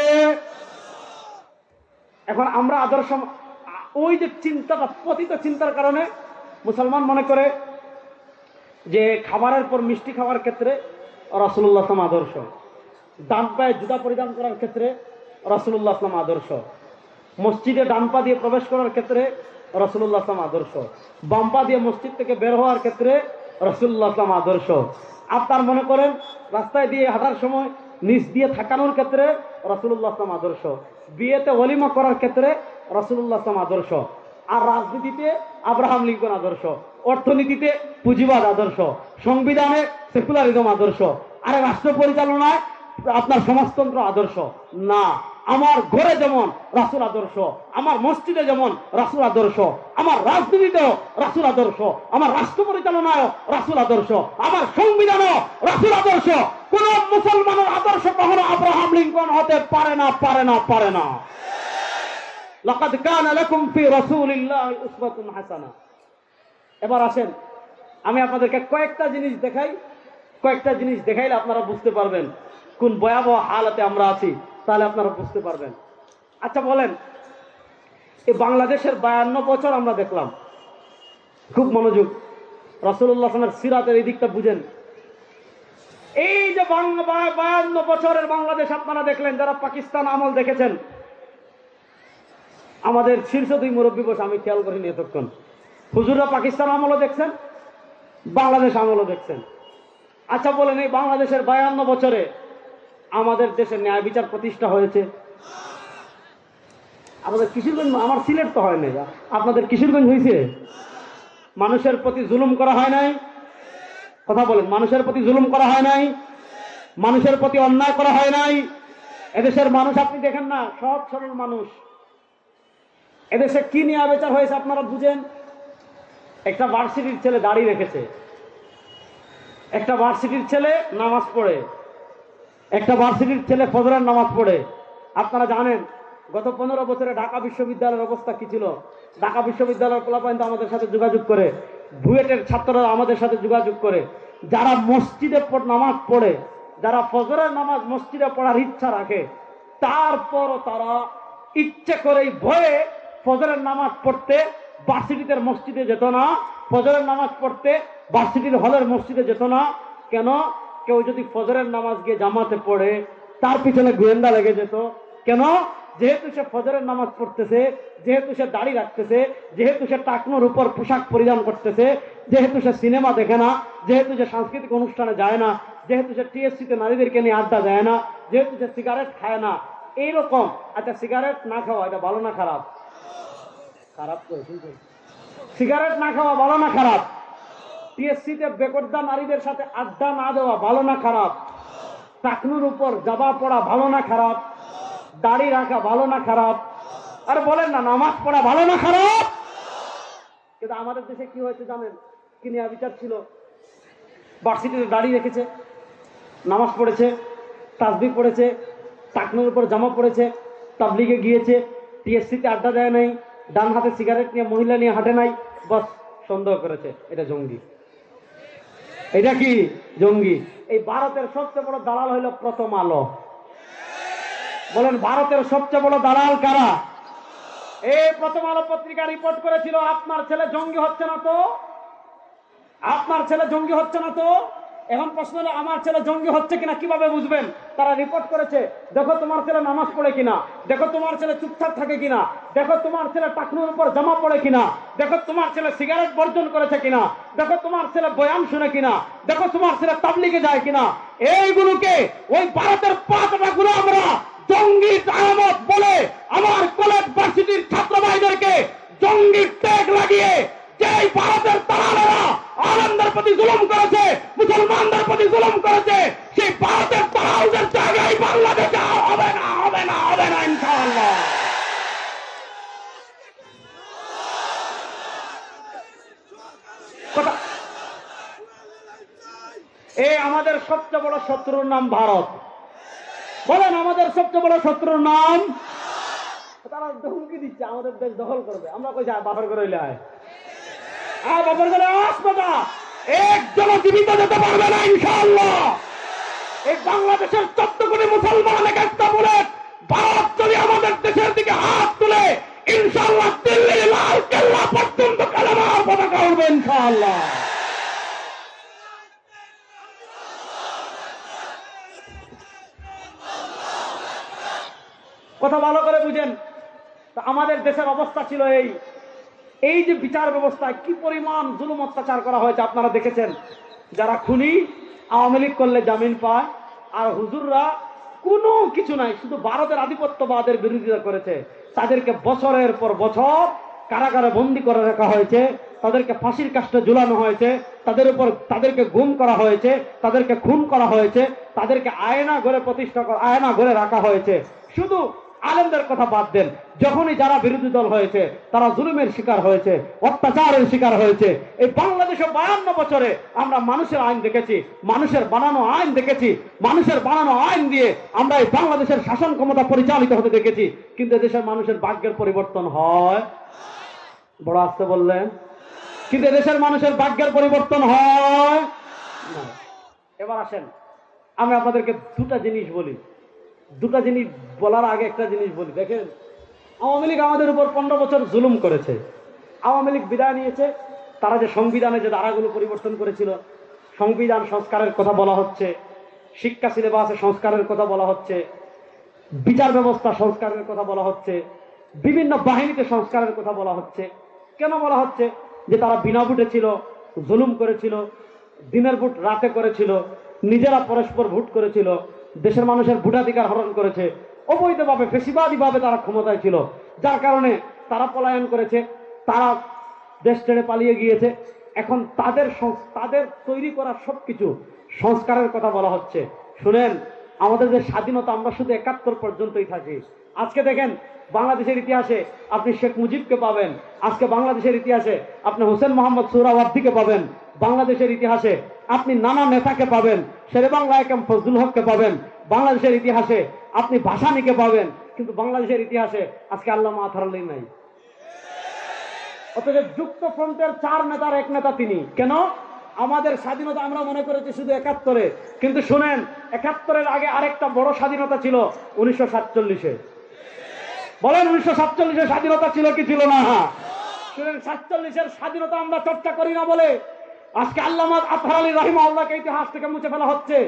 [SPEAKER 1] এখন আমরা আদর্শ, ওই যে চিন্তাটা, পতিত চিন্তার কারণে মুসলমান মনে করে যে খাবারের পর মিষ্টি খাওয়ার ক্ষেত্রে রাসূলুল্লাহ সাল্লাল্লাহু আলাইহি ওয়াসাল্লাম আদর্শ, ডান পায়ে জুতা পরিধান করার ক্ষেত্রে রাসূলুল্লাহ সাল্লাল্লাহু আলাইহি ওয়াসাল্লাম আদর্শ, মসজিদে ডান পা দিয়ে প্রবেশ করার ক্ষেত্রে রাসূলুল্লাহ সাল্লাল্লাহু আলাইহি ওয়াসাল্লাম আদর্শ, বাম পা দিয়ে মসজিদ থেকে বের হওয়ার ক্ষেত্রে রাসূলুল্লাহ সাল্লাল্লাহু আলাইহি ওয়াসাল্লাম আদর্শ। আপনার মনে করেন রাস্তায় দিয়ে হাঁটার সময় নিচ দিয়ে থাকানোর ক্ষেত্রে রাসূলুল্লাহ সাল্লাল্লাহু আলাইহি ওয়াসাল্লাম আদর্শ, বিয়েতে ওলিমা করার ক্ষেত্রে রাসূলুল্লাহ সাল্লাল্লাহু আলাইহি ওয়াসাল্লাম আদর্শ, আর রাজনীতিতে আব্রাহাম লিঙ্কন আদর্শ, অর্থনীতিতে পুঁজিবাদ আদর্শ, সংবিধানে সেকুলারিজম আদর্শ, আরে রাষ্ট্র পরিচালনায় আপনার সমাজতন্ত্র আদর্শ। না, আমার ঘরে যেমন রাসূল আদর্শ, আমার মসজিদে যেমন রাসূল আদর্শ, আমার রাজনীতিতেও রাসূল আদর্শ, আমার রাষ্ট্র পরিচালনায় রাসূল আদর্শ, আমার সংবিধানও রাসূল আদর্শ। কোন মুসলমানের আদর্শ কখনো আব্রাহাম লিঙ্কন হতে পারে না, পারে না, পারে না। লাকাদ কানা লাকুম ফি রাসূলিল্লাহি উসওয়াতুন হাসানাহ। এবার আসেন, আমি আপনাদেরকে কয়েকটা জিনিস দেখাই, কয়েকটা জিনিস দেখাইলে আপনারা বুঝতে পারবেন কোন ভয়াবহ হালাতে আমরা আছি, তাহলে আপনারা বুঝতে পারবেন। আচ্ছা বলেন, এই বাংলাদেশের 52 বছর আমরা দেখলাম, খুব মনোযোগ, রাসূলুল্লাহ সাল্লাল্লাহু আলাইহি ওয়াসাল্লামের সিরাতের এই দিকটা বুঝেন। এই যে 52 বছরের বাংলাদেশ আপনারা দেখলেন, যারা পাকিস্তান আমল দেখেছেন, আমাদের শীর্ষ দুই মুরব্বী বসে, আমি খেয়াল করিনি এতক্ষণ, হুজুররা পাকিস্তান আমলও দেখছেন, বাংলাদেশ আমলও দেখছেন। আচ্ছা বলেন, এই বাংলাদেশের 52 বছরে আমাদের দেশে ন্যায় বিচার প্রতিষ্ঠা হয়েছে? আমাদের কিশোরগঞ্জ, আমার সিলেট তো হয় নাই, আপনাদের কিশোরগঞ্জ হয়েছে? মানুষের প্রতি জুলুম করা হয় নাই? কথা বলেন, মানুষের প্রতি জুলুম করা হয় নাই? মানুষের প্রতি অন্যায় করা হয় নাই? এদেশের মানুষ আপনি দেখেন না, সৎ সরল মানুষ। এদেশে কি ন্যায় বিচার হয়েছে আপনারা বুঝেন? একটা ভার্সিটির ছেলে দাড়ি রেখেছে, একটা ভার্সিটির ছেলে নামাজ পড়ে, একটা ভার্সিটির ছেলে ফজরের নামাজ পড়ে। আপনারা জানেন গত 15 বছরে ঢাকা বিশ্ববিদ্যালয়ের অবস্থা কি ছিল? ঢাকা বিশ্ববিদ্যালয়ের পোলাপাইন আমাদের সাথে যোগাযোগ করে, বুয়েটের ছাত্ররা আমাদের সাথে যোগাযোগ করে, যারা মসজিদে নামাজ পড়ে, যারা ফজরের নামাজ মসজিদে পড়ার ইচ্ছা রাখে, তারপরও তারা ইচ্ছে করেই ভয়ে ফজরের নামাজ পড়তে ভার্সিটিতে মসজিদে যেত না, ফজরের নামাজ পড়তে ভার্সিটির হলের মসজিদে যেত না। কেন? কেউ যদি ফজরের নামাজ গিয়ে জামাতে পড়ে, তার পিছনে গোয়েন্দা লেগে যেত। কেন? যেহেতু সে ফজরের নামাজ পড়তেছে, যেহেতু সে দাড়ি রাখতেছে, যেহেতু সে টাকনোর উপর পোশাক পরিধান করতেছে, যেহেতু সে সিনেমা দেখে না, যেহেতু সে সাংস্কৃতিক অনুষ্ঠানে যায় না, যেহেতু সে টিএসসিতে নারীদেরকে নিয়ে আড্ডা দেয় না, যেহেতু সে সিগারেট খায় না, এইরকম। আচ্ছা, সিগারেট না খাওয়া এটা ভালো না খারাপ? খারাপ করে, সিগারেট না খাওয়া ভালো না খারাপ? টিএসসিতে বেকর্দা নারীদের সাথে আড্ডা না দেওয়া ভালো না খারাপ? টাকনুর উপর জামা পড়া ভালো না খারাপ? দাড়ি রাখা ভালো না খারাপ? আরে বলেন না, নামাজ পড়া ভালো না খারাপ? কিন্তু আমাদের দেশে কি হয়েছে জানেন? কি নিয়ে বিচার ছিল? ভার্সিটিতে দাড়ি রেখেছে, নামাজ পড়েছে, তাসবিহ পড়েছে, টাকনুর উপর জামা পড়েছে, তাবলিগে গিয়েছে, টিএসসিতে আড্ডা দেয় নাই, ডান হাতে সিগারেট নিয়ে মহিলা নিয়ে হাঁটে নাই, বস সন্দেহ করেছে এটা জঙ্গি। এটা কি জঙ্গি? এই ভারতের সবচেয়ে বড় দালাল হইল প্রথম আলো। বলেন, ভারতের সবচেয়ে বড় দালাল কারা? এই প্রথম আলো পত্রিকা রিপোর্ট করেছিল আপনার ছেলে জঙ্গি হচ্ছে না তো, আপনার ছেলে জঙ্গি হচ্ছে না তো। এখন প্রশ্ন হলো আমার ছেলে জঙ্গি হচ্ছে কিনা কিভাবে বুঝবেন? তারা রিপোর্ট করেছে, দেখো তোমার ছেলে নামাজ পড়ে কিনা, দেখো তোমার ছেলে চুপচাপ থাকে কিনা, দেখো তোমার ছেলে টাকনুর উপর জামা পড়ে কিনা, দেখো তোমার ছেলে সিগারেট বর্জন করেছে কিনা, দেখো তোমার ছেলে বয়ান শুনে কিনা, দেখো তোমার ছেলে তাবলিগে যায় কিনা। এইগুলোকে ওই ভারতের পাঁচটা গুলো আমরা জঙ্গি আলামত বলে আমার কলেজ ভার্সিটির ছাত্র ভাইদেরকে জঙ্গি ট্যাগ লাগিয়ে যেই ভারতের দালালেরা আলেমদের প্রতি জুলুম করেছে, মুসলমানদের প্রতি জুলুম করেছে, সেই ভারতের দালালদের জায়গায় বাংলাদেশে হবে না, হবে না, হবে না ইনশাআল্লাহ। এই আমাদের সবচেয়ে বড় শত্রুর নাম ভারত। বলেন আমাদের সবচেয়ে বড় শত্রুর নাম? তারা হুমকি দিচ্ছে আমাদের দেশ দখল করবে। আমরা কই যাই বাপের করে হইলে বাপের করে আসপাতা একজন জীবিত যেতে পারবে না ইনশাআল্লাহ। এই বাংলাদেশের 14 কোটি মুসলমান একটা বলে ভারত যদি আমাদের দেশের দিকে হাত তুলে ইনশাআল্লাহ দিল্লির লাল কেল্লা পর্যন্ত কালেমার পতাকা উঠবে ইনশাআল্লাহ। কথা ভালো করে বুঝেন। আমাদের দেশের অবস্থা ছিল এই যে বিচার ব্যবস্থায় কি পরিমাণ জুলুম অত্যাচার করা হয়েছে আপনারা দেখেছেন। যারা খুনি আওয়ামী লীগ করলে জামিন পায়, আর হুজুররা কোনো কিছু নাই, শুধু ভারতের আধিপত্যবাদের বিরোধিতা করেছে, তাদেরকে বছরের পর বছর কারাগারে বন্দী করে রাখা হয়েছে, তাদেরকে ফাঁসির কাস্টে ঝুলানো হয়েছে, তাদেরকে গুম করা হয়েছে, তাদেরকে খুন করা হয়েছে, তাদেরকে আয়না ঘরে আয়না ঘরে রাখা হয়েছে। শুধু আলেমদের কথা বাদ দেন, যখনই যারা বিরোধী দল হয়েছে তারা জুলুমের শিকার হয়েছে, অত্যাচারের শিকার হয়েছে। এই বাংলাদেশে 52 বছরে আমরা মানুষের আইন দেখেছি, মানুষের বানানো আইন দেখেছি, মানুষের বানানো আইন দিয়ে আমরা এই বাংলাদেশের শাসন ক্ষমতা পরিচালিত হতে দেখেছি। কিন্তু দেশের মানুষের ভাগ্যের পরিবর্তন হয়, বড় আসতে বললেন, কিন্তু দেশের মানুষের ভাগ্যের পরিবর্তন হয় না। এবার আসেন আমি আপনাদেরকে দুটা জিনিস বলি, দুটা জিনিস বলার আগে একটা জিনিস বলি। দেখেন আওয়ামী লীগ আমাদের উপর 15 বছর জুলুম করেছে। আওয়ামী লীগ বিদায় নিয়েছে, তারা যে সংবিধানে যে ধারাগুলো পরিবর্তন করেছিল, সংবিধান সংস্কারের কথা বলা হচ্ছে, শিক্ষা সিলেবাসে সংস্কারের কথা বলা হচ্ছে, বিচার ব্যবস্থা সংস্কারের কথা বলা হচ্ছে, বিভিন্ন বাহিনীতে সংস্কারের কথা বলা হচ্ছে। কেন বলা হচ্ছে? যে তারা বিনা ভোটে ছিল, জুলুম করেছিল, দিনের ভোট রাতে করেছিল, নিজেরা পরস্পর ভোট করেছিল, দেশের মানুষের ভোটাধিকার হরণ করেছে, অবৈধভাবে ফেসিবাদীভাবে তারা ক্ষমতায় ছিল, যার কারণে তারা পলায়ন করেছে, তারা দেশ ছেড়ে পালিয়ে গিয়েছে। এখন তাদের তৈরি করা সবকিছু সংস্কারের কথা বলা হচ্ছে। শুনেন, আমাদের যে স্বাধীনতা, আমরা শুধু 71 পর্যন্তই থাকি। আজকে দেখেন বাংলাদেশের ইতিহাসে আপনি শেখ মুজিবকে পাবেন, আজকে বাংলাদেশের ইতিহাসে আপনি হোসেন মোহাম্মদ সোহরাওয়ার্দীকে পাবেন, বাংলাদেশের ইতিহাসে আপনি নানা নেতাকে পাবেন, শেরেবাংলা একেম ফজলুল হককে পাবেন, বাংলাদেশের ইতিহাসে আপনি ভাসানীকে পাবেন, কিন্তু বাংলাদেশের ইতিহাসে আজকে আল্লামা আতহার আলী নাই। অথচ যুক্ত ফ্রন্টের 4 নেতার এক নেতা তিনি। কেন? আমাদের স্বাধীনতা আমরা মনে করেছি শুধু 71-এ, কিন্তু শুনেন 71-এর আগে আরেকটা বড় স্বাধীনতা ছিল 1947-এ। বলেন 1947-এ স্বাধীনতা ছিল কি ছিল না? শুনেন, 47-এর স্বাধীনতা আমরা চর্চা করি না বলে আজকে আল্লামা আতহার আলী রাহিমাহুল্লাহকে ইতিহাস থেকে মুছে ফেলা হচ্ছে।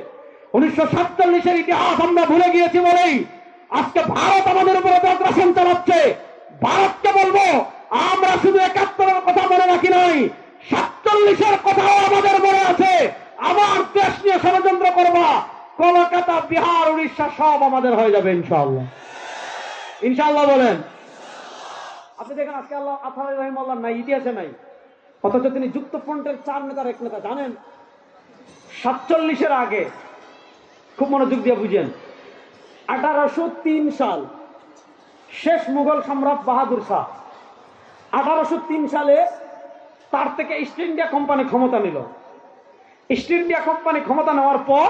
[SPEAKER 1] 1947-এর ইতিহাস আমরা ভুলে গিয়েছি বলেই আজকে ভারত আমাদের উপরে আগ্রাসন চালাচ্ছে। ভারতকে বলবো, আমরা শুধু 71-এর কথা মনে রাখি নাই, 47-এর কথাও আমাদের মনে আছে। আমার দেশ নিয়ে ষড়যন্ত্র করবা, কলকাতা, বিহার, উড়িষ্যা সব আমাদের হয়ে যাবে ইনশাআল্লাহ। ইনশাআল্লাহ বলেন। আপনি দেখেন আজকে আল্লাহ আতহার আলী রাহিমাহুল্লাহ নাই, ইতিহাসে নাই, অথচ তিনি যুক্ত ফ্রন্টের 4 নেতার এক নেতা। জানেন 47-এর আগে, খুব মনোযোগ দিয়ে বুঝেন, 1803 সাল শেষ মুঘল সম্রাট বাহাদুর শাহ 1803 সালে তার থেকে ইস্ট ইন্ডিয়া কোম্পানি ক্ষমতা নিল। ইস্ট ইন্ডিয়া কোম্পানি ক্ষমতা নেওয়ার পর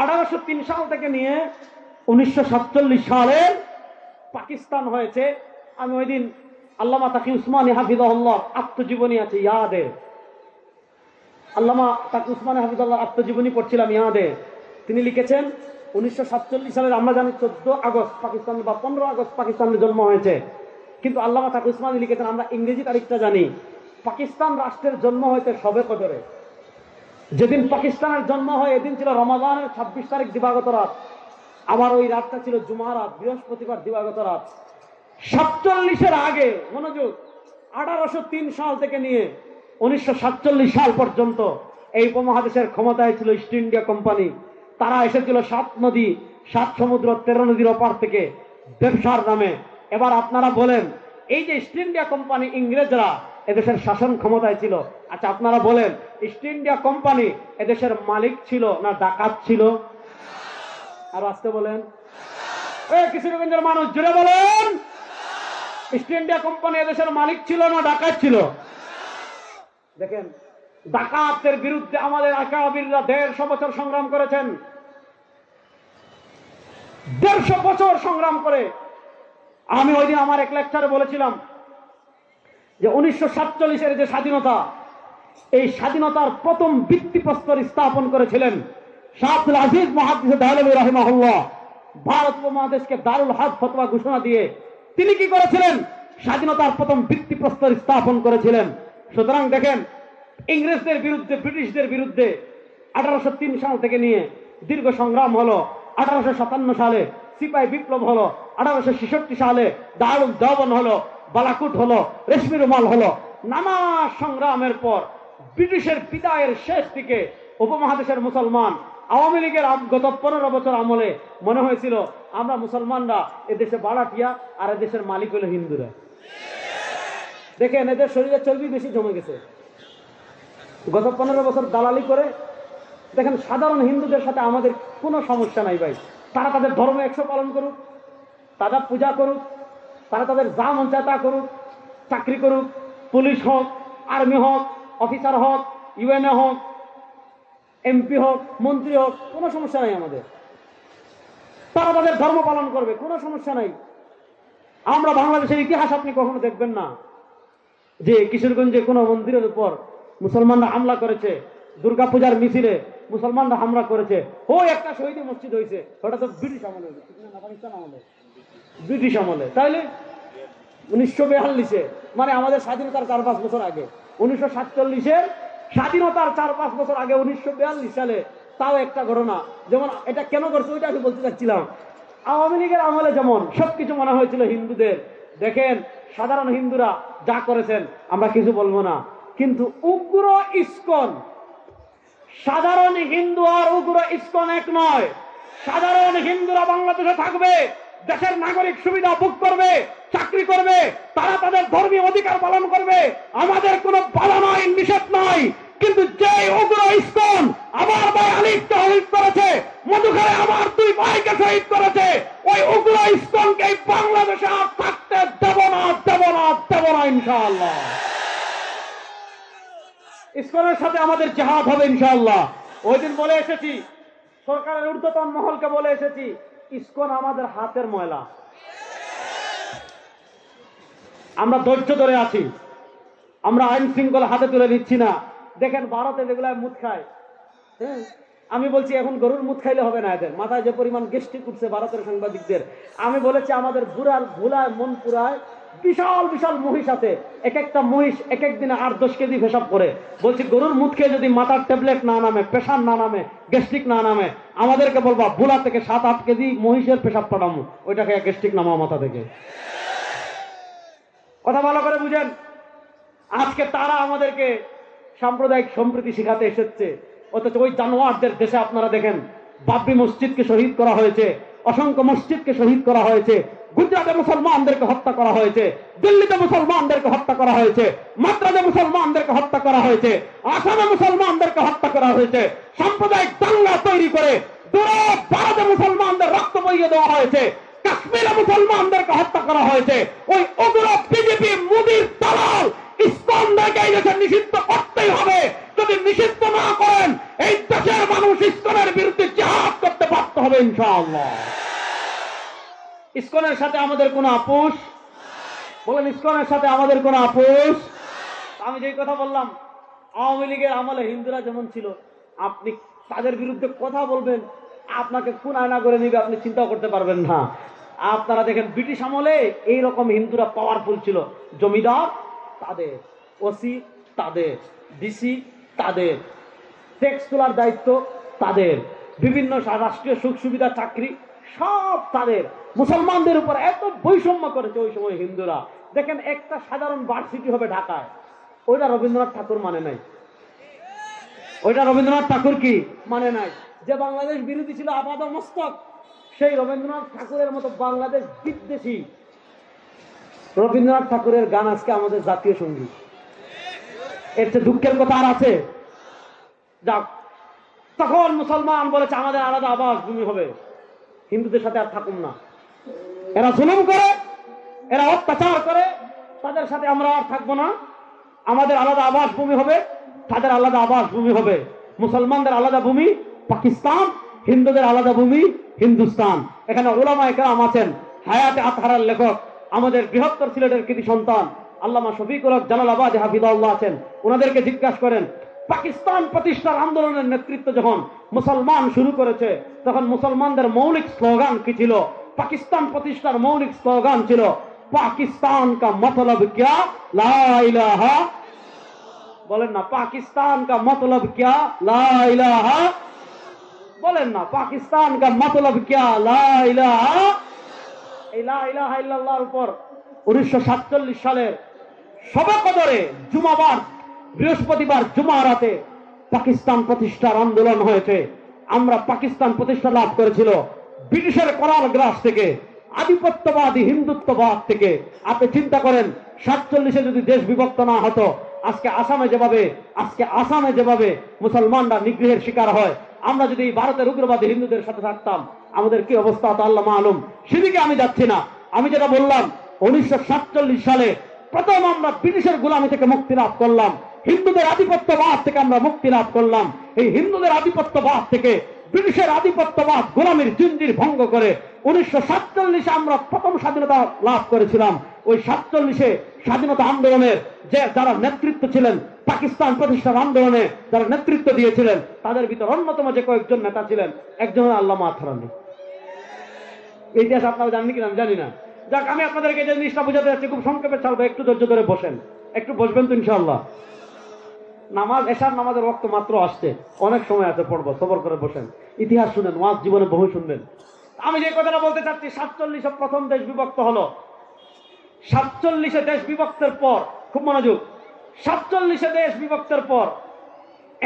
[SPEAKER 1] 1803 সাল থেকে নিয়ে 1947 সালে পাকিস্তান হয়েছে। আমি ওই দিন আল্লামা তাকি উসমানী হাফিজাহুল্লাহ আত্মজীবনী আছে ইয়াদে, আল্লামা তাকি উসমানী হাফিজাহুল্লাহ আত্মজীবনী পড়ছিলাম ইয়াদে। তিনি লিখেছেন 1947 সালের আমরা জানি 14 আগস্ট পাকিস্তান বা 15 আগস্ট পাকিস্তানের জন্ম হয়েছে। কিন্তু আল্লামা তাকি উসমানী লিখেছেন আমরা ইংরেজি তারিখটা জানি। পাকিস্তান রাষ্ট্রের জন্ম হয়েছে শবে কদরে। যেদিন পাকিস্তানের জন্ম হয় এদিন ছিল রমাদানের 26 তারিখ দিবাগত রাত, আবার ওই রাতটা ছিল জুমা রাত, বৃহস্পতিবার দিবাগত রাত। 47-এর আগে, মনোযোগ, 1803 সাল থেকে নিয়ে 1947 সাল পর্যন্ত এই উপমহাদেশের ক্ষমতায় ছিল ইস্ট ইন্ডিয়া কোম্পানি। তারা এসেছিল 7 নদী 7 সমুদ্র 13 নদীর ওপার থেকে ব্যবসার নামে। এবার আপনারা বলেন, এই যে ইস্ট ইন্ডিয়া কোম্পানি, ইংরেজরা এদেশের শাসন ক্ষমতায় ছিল, আচ্ছা আপনারা বলেন ইস্ট ইন্ডিয়া কোম্পানি এদেশের মালিক ছিল না ডাকাত ছিল? আর আসতে বলেন, কিশোরগঞ্জের মানুষ জুড়ে বলেন, ইস্ট ইন্ডিয়া কোম্পানি এদেশের মালিক ছিল না ডাকাত ছিল? দেখেন, ডাকাতের বিরুদ্ধে আমাদের আকাবিররা 150 বছর সংগ্রাম করেছেন। 150 বছর সংগ্রাম করে, আমি ওই দিন আমার এক লেকচারে বলেছিলাম যে 1947-এর যে স্বাধীনতা, এই স্বাধীনতার প্রথম ভিত্তিপ্রস্তর স্থাপন করেছিলেন শাহ আব্দুল আজিজ মুহাদ্দিস দেহলভী রাহিমাহুল্লাহ। ভারত উপমহাদেশকে দারুল হাদ ফতোয়া ঘোষণা দিয়ে তিনি কি করেছিলেন? স্বাধীনতার প্রথম ভিত্তিপ্রস্তর স্থাপন করেছিলেন। সুতরাং দেখেন, ইংরেজদের বিরুদ্ধে, ব্রিটিশদের বিরুদ্ধে 1803 সাল থেকে নিয়ে দীর্ঘ সংগ্রাম হলো। 1857 সালে সিপাহী বিপ্লব হলো, 1866 সালে দারুল দেওবন্দ হলো, বালাকুট হলো, রেশমি রুমাল হলো। নানা সংগ্রামের পর ব্রিটিশের বিদায়ের শেষ দিকে উপমহাদেশের মুসলমান, আওয়ামী লীগের গত 15 বছর আমলে মনে হয়েছিল আমরা মুসলমানরা এদেশে বাড়াটিয়া আর এদেশের মালিক হলো হিন্দুরা। দেখেন, এদের শরীরে চর্বি বেশি জমে গেছে। গত 15 বছর দালালি করে দেখেন, সাধারণ হিন্দুদের সাথে আমাদের কোনো সমস্যা নাই ভাই। তারা তাদের ধর্ম 100 পালন করুক, তারা পূজা করুক, তারা তাদের যা মন চায় তা করুক, চাকরি করুক, পুলিশ হোক, আর্মি হোক, অফিসার হোক, ইউএনএ হোক, এমপি হোক, মন্ত্রী হোক, কোনো সমস্যা নাই আমাদের। তারা তাদের ধর্ম পালন করবে, কোনো সমস্যা নাই। আমরা বাংলাদেশের ইতিহাস আপনি কখনো দেখবেন না যে কিশোরগঞ্জে কোনো মন্দিরের উপর মুসলমানরা হামলা করেছে, দুর্গাপূজার মিছিলে মুসলমানরা হামলা করেছে, ও একটা শহীদ মসজিদ হয়েছে। ওটা তো ব্রিটিশ আমলে হয়েছে, পাকিস্তান আমলে, ব্রিটিশ আমলে। তাইলে 1942-এ, মানে আমাদের স্বাধীনতার 4-5 বছর আগে, 1947-এর স্বাধীনতার 4-5 বছর আগে 1942 সালে তাও একটা ঘটনা। যেমন এটা কেন করছে ওইটা আমি বলতে চাচ্ছিলাম। আওয়ামী লীগের আমলে যেমন সবকিছু মনে হয়েছিল হিন্দুদের, দেখেন সাধারণ হিন্দুরা যা করেছেন আমরা কিছু বলবো না, কিন্তু উগ্র ইসকন, সাধারণ হিন্দু আর উগ্র ইসকন এক নয়। সাধারণ হিন্দুরা বাংলাদেশে থাকবে, দেশের নাগরিক সুবিধা ভোগ করবে, চাকরি করবে, তারা তাদের ধর্মীয় অধিকার পালন করবে, আমাদের কোনো বাধা নাই, নিষেধ নাই। কিন্তু যে উগ্র ইসকন আমার ভাই আলিফকে শহীদ করেছে, মধুখালে আমার 2 ভাইকে শহীদ করেছে, ওই উগ্র ইসকনকে বাংলাদেশে আর থাকতে দেব না, দেব না, দেব না ইনশাআল্লাহ। ইসকনের সাথে আমাদের জিহাদ হবে ইনশাআল্লাহ। ওই দিন বলে এসেছি, সরকারের ঊর্ধ্বতন মহলকে বলে এসেছি, ইসকন আমাদের হাতের ময়লা, আমরা ধৈর্য ধরে আছি, আমরা আইন শৃঙ্খলা হাতে তুলে নিচ্ছি না। দেখেন ভারতে যেগুলো মুদ খায়, হ্যাঁ, আমি বলছি এখন গরুর মুদ খাইলে হবে না, এদের মাথায় যে পরিমাণ গ্যাস্ট্রিক উঠছে ভারতের সাংবাদিকদের। আমি বলেছি আমাদের বুড়ার ভুলায় মন পুরায়, বিশাল বিশাল মহিষ আছে, এক একটা মহিষ এক এক দিনে 8-10 কেজি পেশাব করে। বলছি গরুর মুদ খেয়ে যদি মাথার ট্যাবলেট না নামে, প্রেশার না নামে, গ্যাস্ট্রিক না নামে, আমাদেরকে বলবা বুলা থেকে 7-8 কেজি মহিষের পেশাব পাঠামো, ওইটা খেয়ে গ্যাস্ট্রিক নামাও মাথা থেকে। কথা ভালো করে বুঝেন। আজকে তারা আমাদেরকে সাম্প্রদায়িক সম্প্রীতি শিখাতে এসেছে, অথচ ওই জানোয়ারদের দেশে আপনারা দেখেন বাবরি মসজিদকে শহীদ করা হয়েছে, অসংখ্য মসজিদকে শহীদ করা হয়েছে, গুজরাটে মুসলমানদেরকে হত্যা করা হয়েছে, দিল্লিতে মুসলমানদেরকে হত্যা করা হয়েছে, মাদ্রাজে মুসলমানদেরকে হত্যা করা হয়েছে, আসামে মুসলমানদেরকে হত্যা করা হয়েছে, সাম্প্রদায়িক দাঙ্গা তৈরি করে পুরো ভারতে মুসলমানদের রক্ত বইয়ে দেওয়া হয়েছে, কাশ্মীরে মুসলমানদেরকে হত্যা করা হয়েছে। ওই উগ্র বিজেপি মোদির দালাল ইসকনদেরকে এই দেশে নিষিদ্ধ করতেই হবে। যদি নিষিদ্ধ না করেন এই দেশের মানুষ ইসকনের বিরুদ্ধে জিহাদ করতে বাধ্য হবে ইনশাআল্লাহ। ইসকনের সাথে আমাদের কোনো আপোষ, বলেন ইসকনের সাথে আমাদের কোনো আপোষ। আমি যেই কথা বললাম, আওয়ামী লীগের আমলে হিন্দুরা যেমন ছিল, আপনি তাদের বিরুদ্ধে কথা বলবেন, আপনাকে কোন আয়না করে নিবে আপনি চিন্তা করতে পারবেন না। আপনারা দেখেন ব্রিটিশ আমলে এইরকম হিন্দুরা পাওয়ারফুল ছিল। জমিদার তাদের, ওসি তাদের, ডিসি তাদের, ট্যাক্স তোলার দায়িত্ব তাদের, বিভিন্ন রাষ্ট্রীয় সুখ সুবিধা চাকরি সব তাদের। মুসলমানদের উপর এত বৈষম্য করেছে ওই সময় হিন্দুরা। দেখেন একটা সাধারণ ভার্সিটি হবে ঢাকায়, ওইটা রবীন্দ্রনাথ ঠাকুর মানে নাই, ওইটা রবীন্দ্রনাথ ঠাকুর কি মানে নাই। যে বাংলাদেশ বিরোধী ছিল আপাদ মস্তক, সেই রবীন্দ্রনাথ ঠাকুরের মতো বাংলাদেশ বিদ্বেষী রবীন্দ্রনাথ ঠাকুরের গান আজকে আমাদের জাতীয় সঙ্গীত। এর চেয়ে দুঃখের কথা আর আছে? যাক, তখন মুসলমান বলেছে আমাদের আলাদা আবাস ভূমি হবে, হিন্দুদের সাথে আর থাকুন না। এরা জুলুম করে, এরা অত্যাচার করে, তাদের সাথে আমরা আর থাকবো না। আমাদের আলাদা আবাস ভূমি হবে, তাদের আলাদা আবাস ভূমি হবে। মুসলমানদের আলাদা ভূমি পাকিস্তান, হিন্দুদের আলাদা ভূমি হিন্দুস্তান। এখানে উলামায়ে কেরাম আছেন, হায়াতে আতহারার লেখক, আমাদের বৃহত্তর সিলেটের কৃতি সন্তান আল্লামা শফিকুল হক জালালাবাদী হাফিজাহুল্লাহ আছেন। ওনাদেরকে জিজ্ঞাসা করেন, পাকিস্তান প্রতিষ্ঠার আন্দোলনের নেতৃত্ব যখন মুসলমান শুরু করেছে, তখন মুসলমানদের মৌলিক স্লোগান কি ছিল? পাকিস্তান প্রতিষ্ঠার মৌলিক স্লোগান ছিল পাকিস্তান কা মতলব ক্যা লা ইলাহা, বলেন না পাকিস্তান কা মতলব ক্যা লা ইলাহা, বলেন না পাকিস্তান কা মতলব ক্যা লা ইলাহা। এই লা ইলাহা ইল্লাল্লাহর উপর 1947 সালের শবে কদরে জুমাবার, বৃহস্পতিবার জুমা রাতে পাকিস্তান প্রতিষ্ঠার আন্দোলন হয়েছে। আমরা পাকিস্তান প্রতিষ্ঠা লাভ করেছিল ব্রিটিশের করাল গ্রাস থেকে, আধিপত্যবাদী হিন্দুত্ববাদ থেকে। আপনি চিন্তা করেন 47-এ যদি দেশ বিভক্ত না হতো, আজকে আসামে যেভাবে মুসলমানরা নিগ্রহের শিকার হয়, আমরা যদি ভারতের উগ্রবাদী হিন্দুদের সাথে থাকতাম, আমাদের কি অবস্থা হতো আল্লাহ মালুম। সেদিকে আমি যাচ্ছি না। আমি যেটা বললাম, 1947 সালে প্রথম আমরা ব্রিটিশের গোলামি থেকে মুক্তি লাভ করলাম, হিন্দুদের আধিপত্যবাদ থেকে আমরা মুক্তি লাভ করলাম। এই হিন্দুদের আধিপত্যবাদ থেকে, ব্রিটিশের আধিপত্যবাদ গোলামির জিন্দির ভঙ্গ করে 1947-এ আমরা প্রথম স্বাধীনতা লাভ করেছিলাম। ওই 47-এ স্বাধীনতা আন্দোলনের যারা নেতৃত্ব ছিলেন, পাকিস্তান প্রতিষ্ঠার আন্দোলনে যারা নেতৃত্ব দিয়েছিলেন, তাদের ভিতর অন্যতম যে কয়েকজন নেতা ছিলেন, একজন হল আল্লামা আথরানী। এই ইতিহাস আপনারা জানেন কিনা আমি জানি না। যাক, আমি আপনাদেরকে যে জিনিসটা বোঝাতে যাচ্ছি খুব সংক্ষেপে চালবো, একটু ধৈর্য ধরে বসেন, একটু বসবেন তো ইনশাআল্লাহ। নামাজ, এশার নামাজের ওয়াক্ত মাত্র আসছে, অনেক সময় আছে, পড়বো, সবর করে বসেন, ইতিহাস শুনেন, ওয়াজ জীবনে বহু শুনবেন। আমি যে কথাটা বলতে চাচ্ছি, 47-এ প্রথম দেশ বিভক্ত হলো। 47-এ দেশ বিভক্তের পর, খুব মনোযোগ, 47-এ দেশ বিভক্তের পর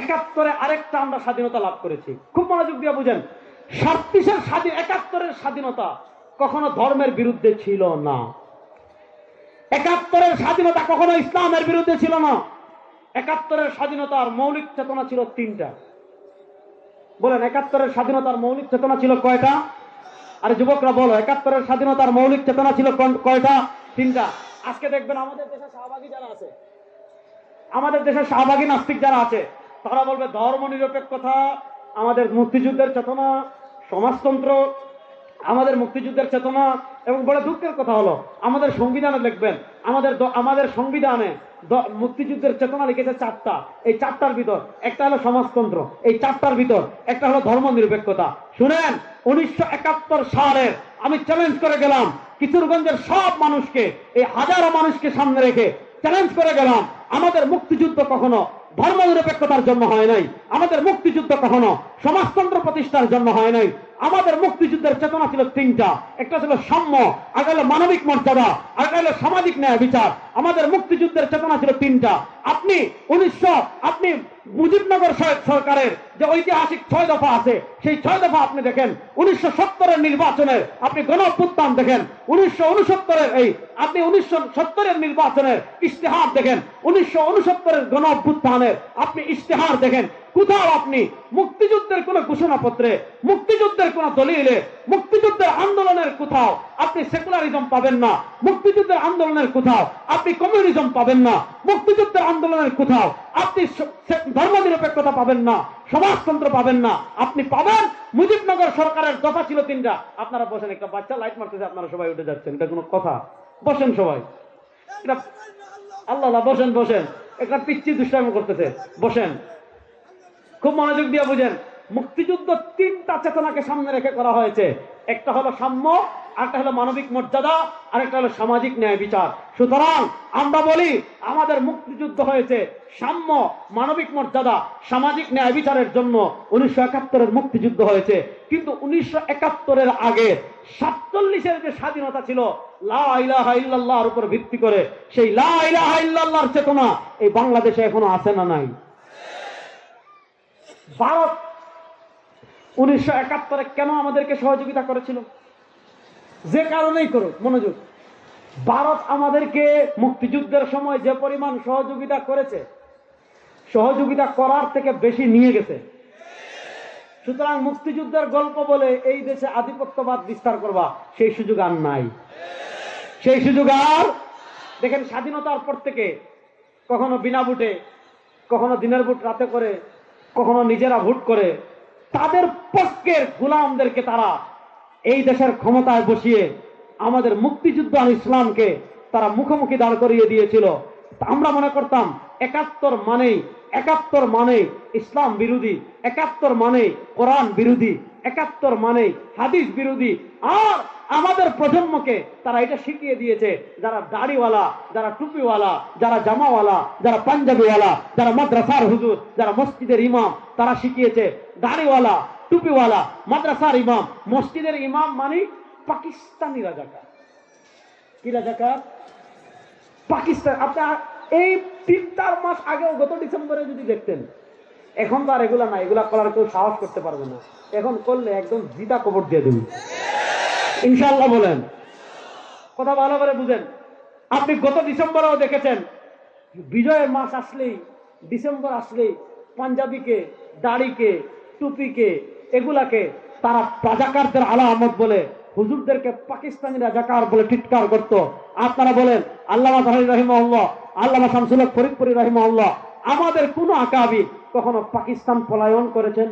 [SPEAKER 1] 71-এ আরেকটা আমরা স্বাধীনতা লাভ করেছি। খুব মনোযোগ দিয়ে বুঝেন, 71-এর স্বাধীনতা কখনো ধর্মের বিরুদ্ধে ছিল না। 71-এর স্বাধীনতা কখনো ইসলামের বিরুদ্ধে ছিল না। 71-এর স্বাধীনতার মৌলিক চেতনা ছিল তিনটা। বলেন, 71-এর স্বাধীনতার মৌলিক চেতনা ছিল কয়টা? আরে যুবকরা বলো, 71-এর স্বাধীনতার মৌলিক চেতনা ছিল কয়টা? তিনটা। আজকে দেখবেন আমাদের দেশে শাহবাগী যারা আছে, আমাদের দেশের শাহবাগী নাস্তিক যারা আছে, তারা বলবে ধর্ম নিরপেক্ষতা, আমাদের মুক্তিযুদ্ধের চেতনা, সমাজতন্ত্র, আমাদের মুক্তিযুদ্ধের চেতনা। এবং বড় দুঃখের কথা হলো, আমাদের সংবিধানে দেখবেন, আমাদের সংবিধানে মুক্তিযুদ্ধের চেতনা লিখেছে 4টা। এই 4টার ভিতর একটা হলো সমাজতন্ত্র, এই 4টার ভিতর একটা হলো ধর্ম নিরপেক্ষতা। শুনেন, 1971 সালের আমি চ্যালেঞ্জ করে গেলাম কিশোরগঞ্জের সব মানুষকে, এই হাজারো মানুষকে সামনে রেখে চ্যালেঞ্জ করে গেলাম, আমাদের মুক্তিযুদ্ধ কখনো ধর্ম নিরপেক্ষতার জন্য হয় নাই, আমাদের মুক্তিযুদ্ধ কখনো সমাজতন্ত্র প্রতিষ্ঠার জন্য হয় নাই। আমাদের মুক্তিযুদ্ধের চেতনা ছিল তিনটা। একটা ছিল সাম্য, আগে হলো মানবিক মর্যাদা, আগে হলো সামাজিক ন্যায় বিচার। আমাদের মুক্তিযুদ্ধের চেতনা ছিল তিনটা। আপনি মুজিবনগর সরকারের যে ঐতিহাসিক 6 দফা আছে, সেই 6 দফা আপনি দেখেন। 1970-এর নির্বাচনের আপনি গণঅভ্যুত্থান দেখেন, 1970-এর নির্বাচনের ইশতেহার দেখেন, 1969-এর গণঅভ্যুত্থানের আপনি ইশতেহার দেখেন। কোথাও আপনি মুক্তিযুদ্ধের কোন ঘোষণাপত্রে, মুক্তিযুদ্ধের কোন দলিলে, মুক্তিযুদ্ধের আন্দোলনের কোথাও আপনি সেকুলারিজম পাবেন না। মুক্তিযুদ্ধের আন্দোলনের কোথাও আপনি কমিউনিজম পাবেন না। মুক্তিযুদ্ধের আন্দোলনের কোথাও আপনি ধর্ম নিরপেক্ষতা পাবেন না, সমাজতন্ত্র পাবেন না। আপনি পাবেন মুজিবনগর সরকারের দফা ছিল 3টা। আপনারা বসেন, একটা বাচ্চা লাইট মারতেছে, আপনারা সবাই উঠে যাচ্ছেন, এটা কোনো কথা? বসেন সবাই, এটা আল্লাহ, বসেন বসেন, একটা পিচ্ছি দুষ্টামি করতেছে, বসেন। খুব মনোযোগ দিয়ে বুঝেন, মুক্তিযুদ্ধ 3টা চেতনাকে সামনে রেখে করা হয়েছে। একটা হলো সাম্য, আরেকটা হলো মানবিক মর্যাদা, আরেকটা হলো সামাজিক ন্যায় বিচার। সুতরাং আমরা বলি আমাদের মুক্তিযুদ্ধ হয়েছে সাম্য, মানবিক মর্যাদা, সামাজিক ন্যায় বিচারের জন্য। 1971-এর মুক্তিযুদ্ধ হয়েছে, কিন্তু 1971-এর আগে 47-এর যে স্বাধীনতা ছিল লা ইলাহা ইল্লাল্লাহর উপর ভিত্তি করে, সেই লা ইলাহা ইল্লাল্লাহর চেতনা এই বাংলাদেশে এখনো আছে না নাই? ভারত 1971-এ কেন আমাদেরকে সহযোগিতা করেছিল? যে কারণেই করুক, মনোযোগ, ভারত আমাদেরকে মুক্তিযুদ্ধের সময় যে পরিমাণ সহযোগিতা করেছে, সহযোগিতা করার থেকে বেশি নিয়ে গেছে। সুতরাং মুক্তিযুদ্ধের গল্প বলে এই দেশে আধিপত্যবাদ বিস্তার করবা সেই সুযোগ আর নাই, সেই সুযোগ আর। দেখেন, স্বাধীনতার পর থেকে কখনো বিনা ভোটে, কখনো দিনের ভোট রাতে করে, কখনো নিজেরা ভোট করে তাদের পক্ষের গোলামদেরকে তারা এই দেশের ক্ষমতায় বসিয়ে আমাদের মুক্তিযুদ্ধ আর ইসলামকে তারা মুখোমুখি দাঁড় করিয়ে দিয়েছিল। আমরা মনে করতাম 71 মানে ইসলাম বিরোধী, 71 মানে কোরআন বিরোধী, 71 মানে হাদিস বিরোধী। আর আমাদের প্রজন্মকে তারা এটা শিখিয়ে দিয়েছে, যারা দাড়িওয়ালা, যারা টুপিওয়ালা, যারা জামাওয়ালা, যারা পাঞ্জাবিওয়ালা, যারা মাদ্রাসার হুজুর, যারা মসজিদের ইমাম, তারা শিখিয়েছে দাড়িওয়ালা, টুপিওয়ালা, মাদ্রাসার ইমাম, মসজিদের ইমাম মানে পাকিস্তানি রাজাকার। কি রাজাকার? পাকিস্তান। আপনার এই 3-4 মাস আগেও, গত ডিসেম্বরে যদি দেখতেন, এখন তো আর এগুলা না, এগুলা করার কেউ সাহস করতে পারবে না। এখন করলে একদম জিতা কবর দিয়ে দেবে ইনশাআল্লাহ। বলেন, কথা ভালো করে বুঝেন। আপনি গত ডিসেম্বরেও দেখেছেন, বিজয়ের মাস আসলেই, ডিসেম্বর আসলেই পাঞ্জাবিকে, দাড়িকে, টুপিকে, এগুলাকে তারা রাজাকারদের আলামত বলে হুজুরদেরকে পাকিস্তানি রাজাকার বলে চিৎকার করত। আপনারা বলেন, আল্লামা তাহরি রাহিমাহুল্লাহ, আল্লামা শামসুল হক ফরিদপুরি রাহিমাহুল্লাহ, আমাদের কোন আকাবির কখনো পাকিস্তান পলায়ন করেছেন?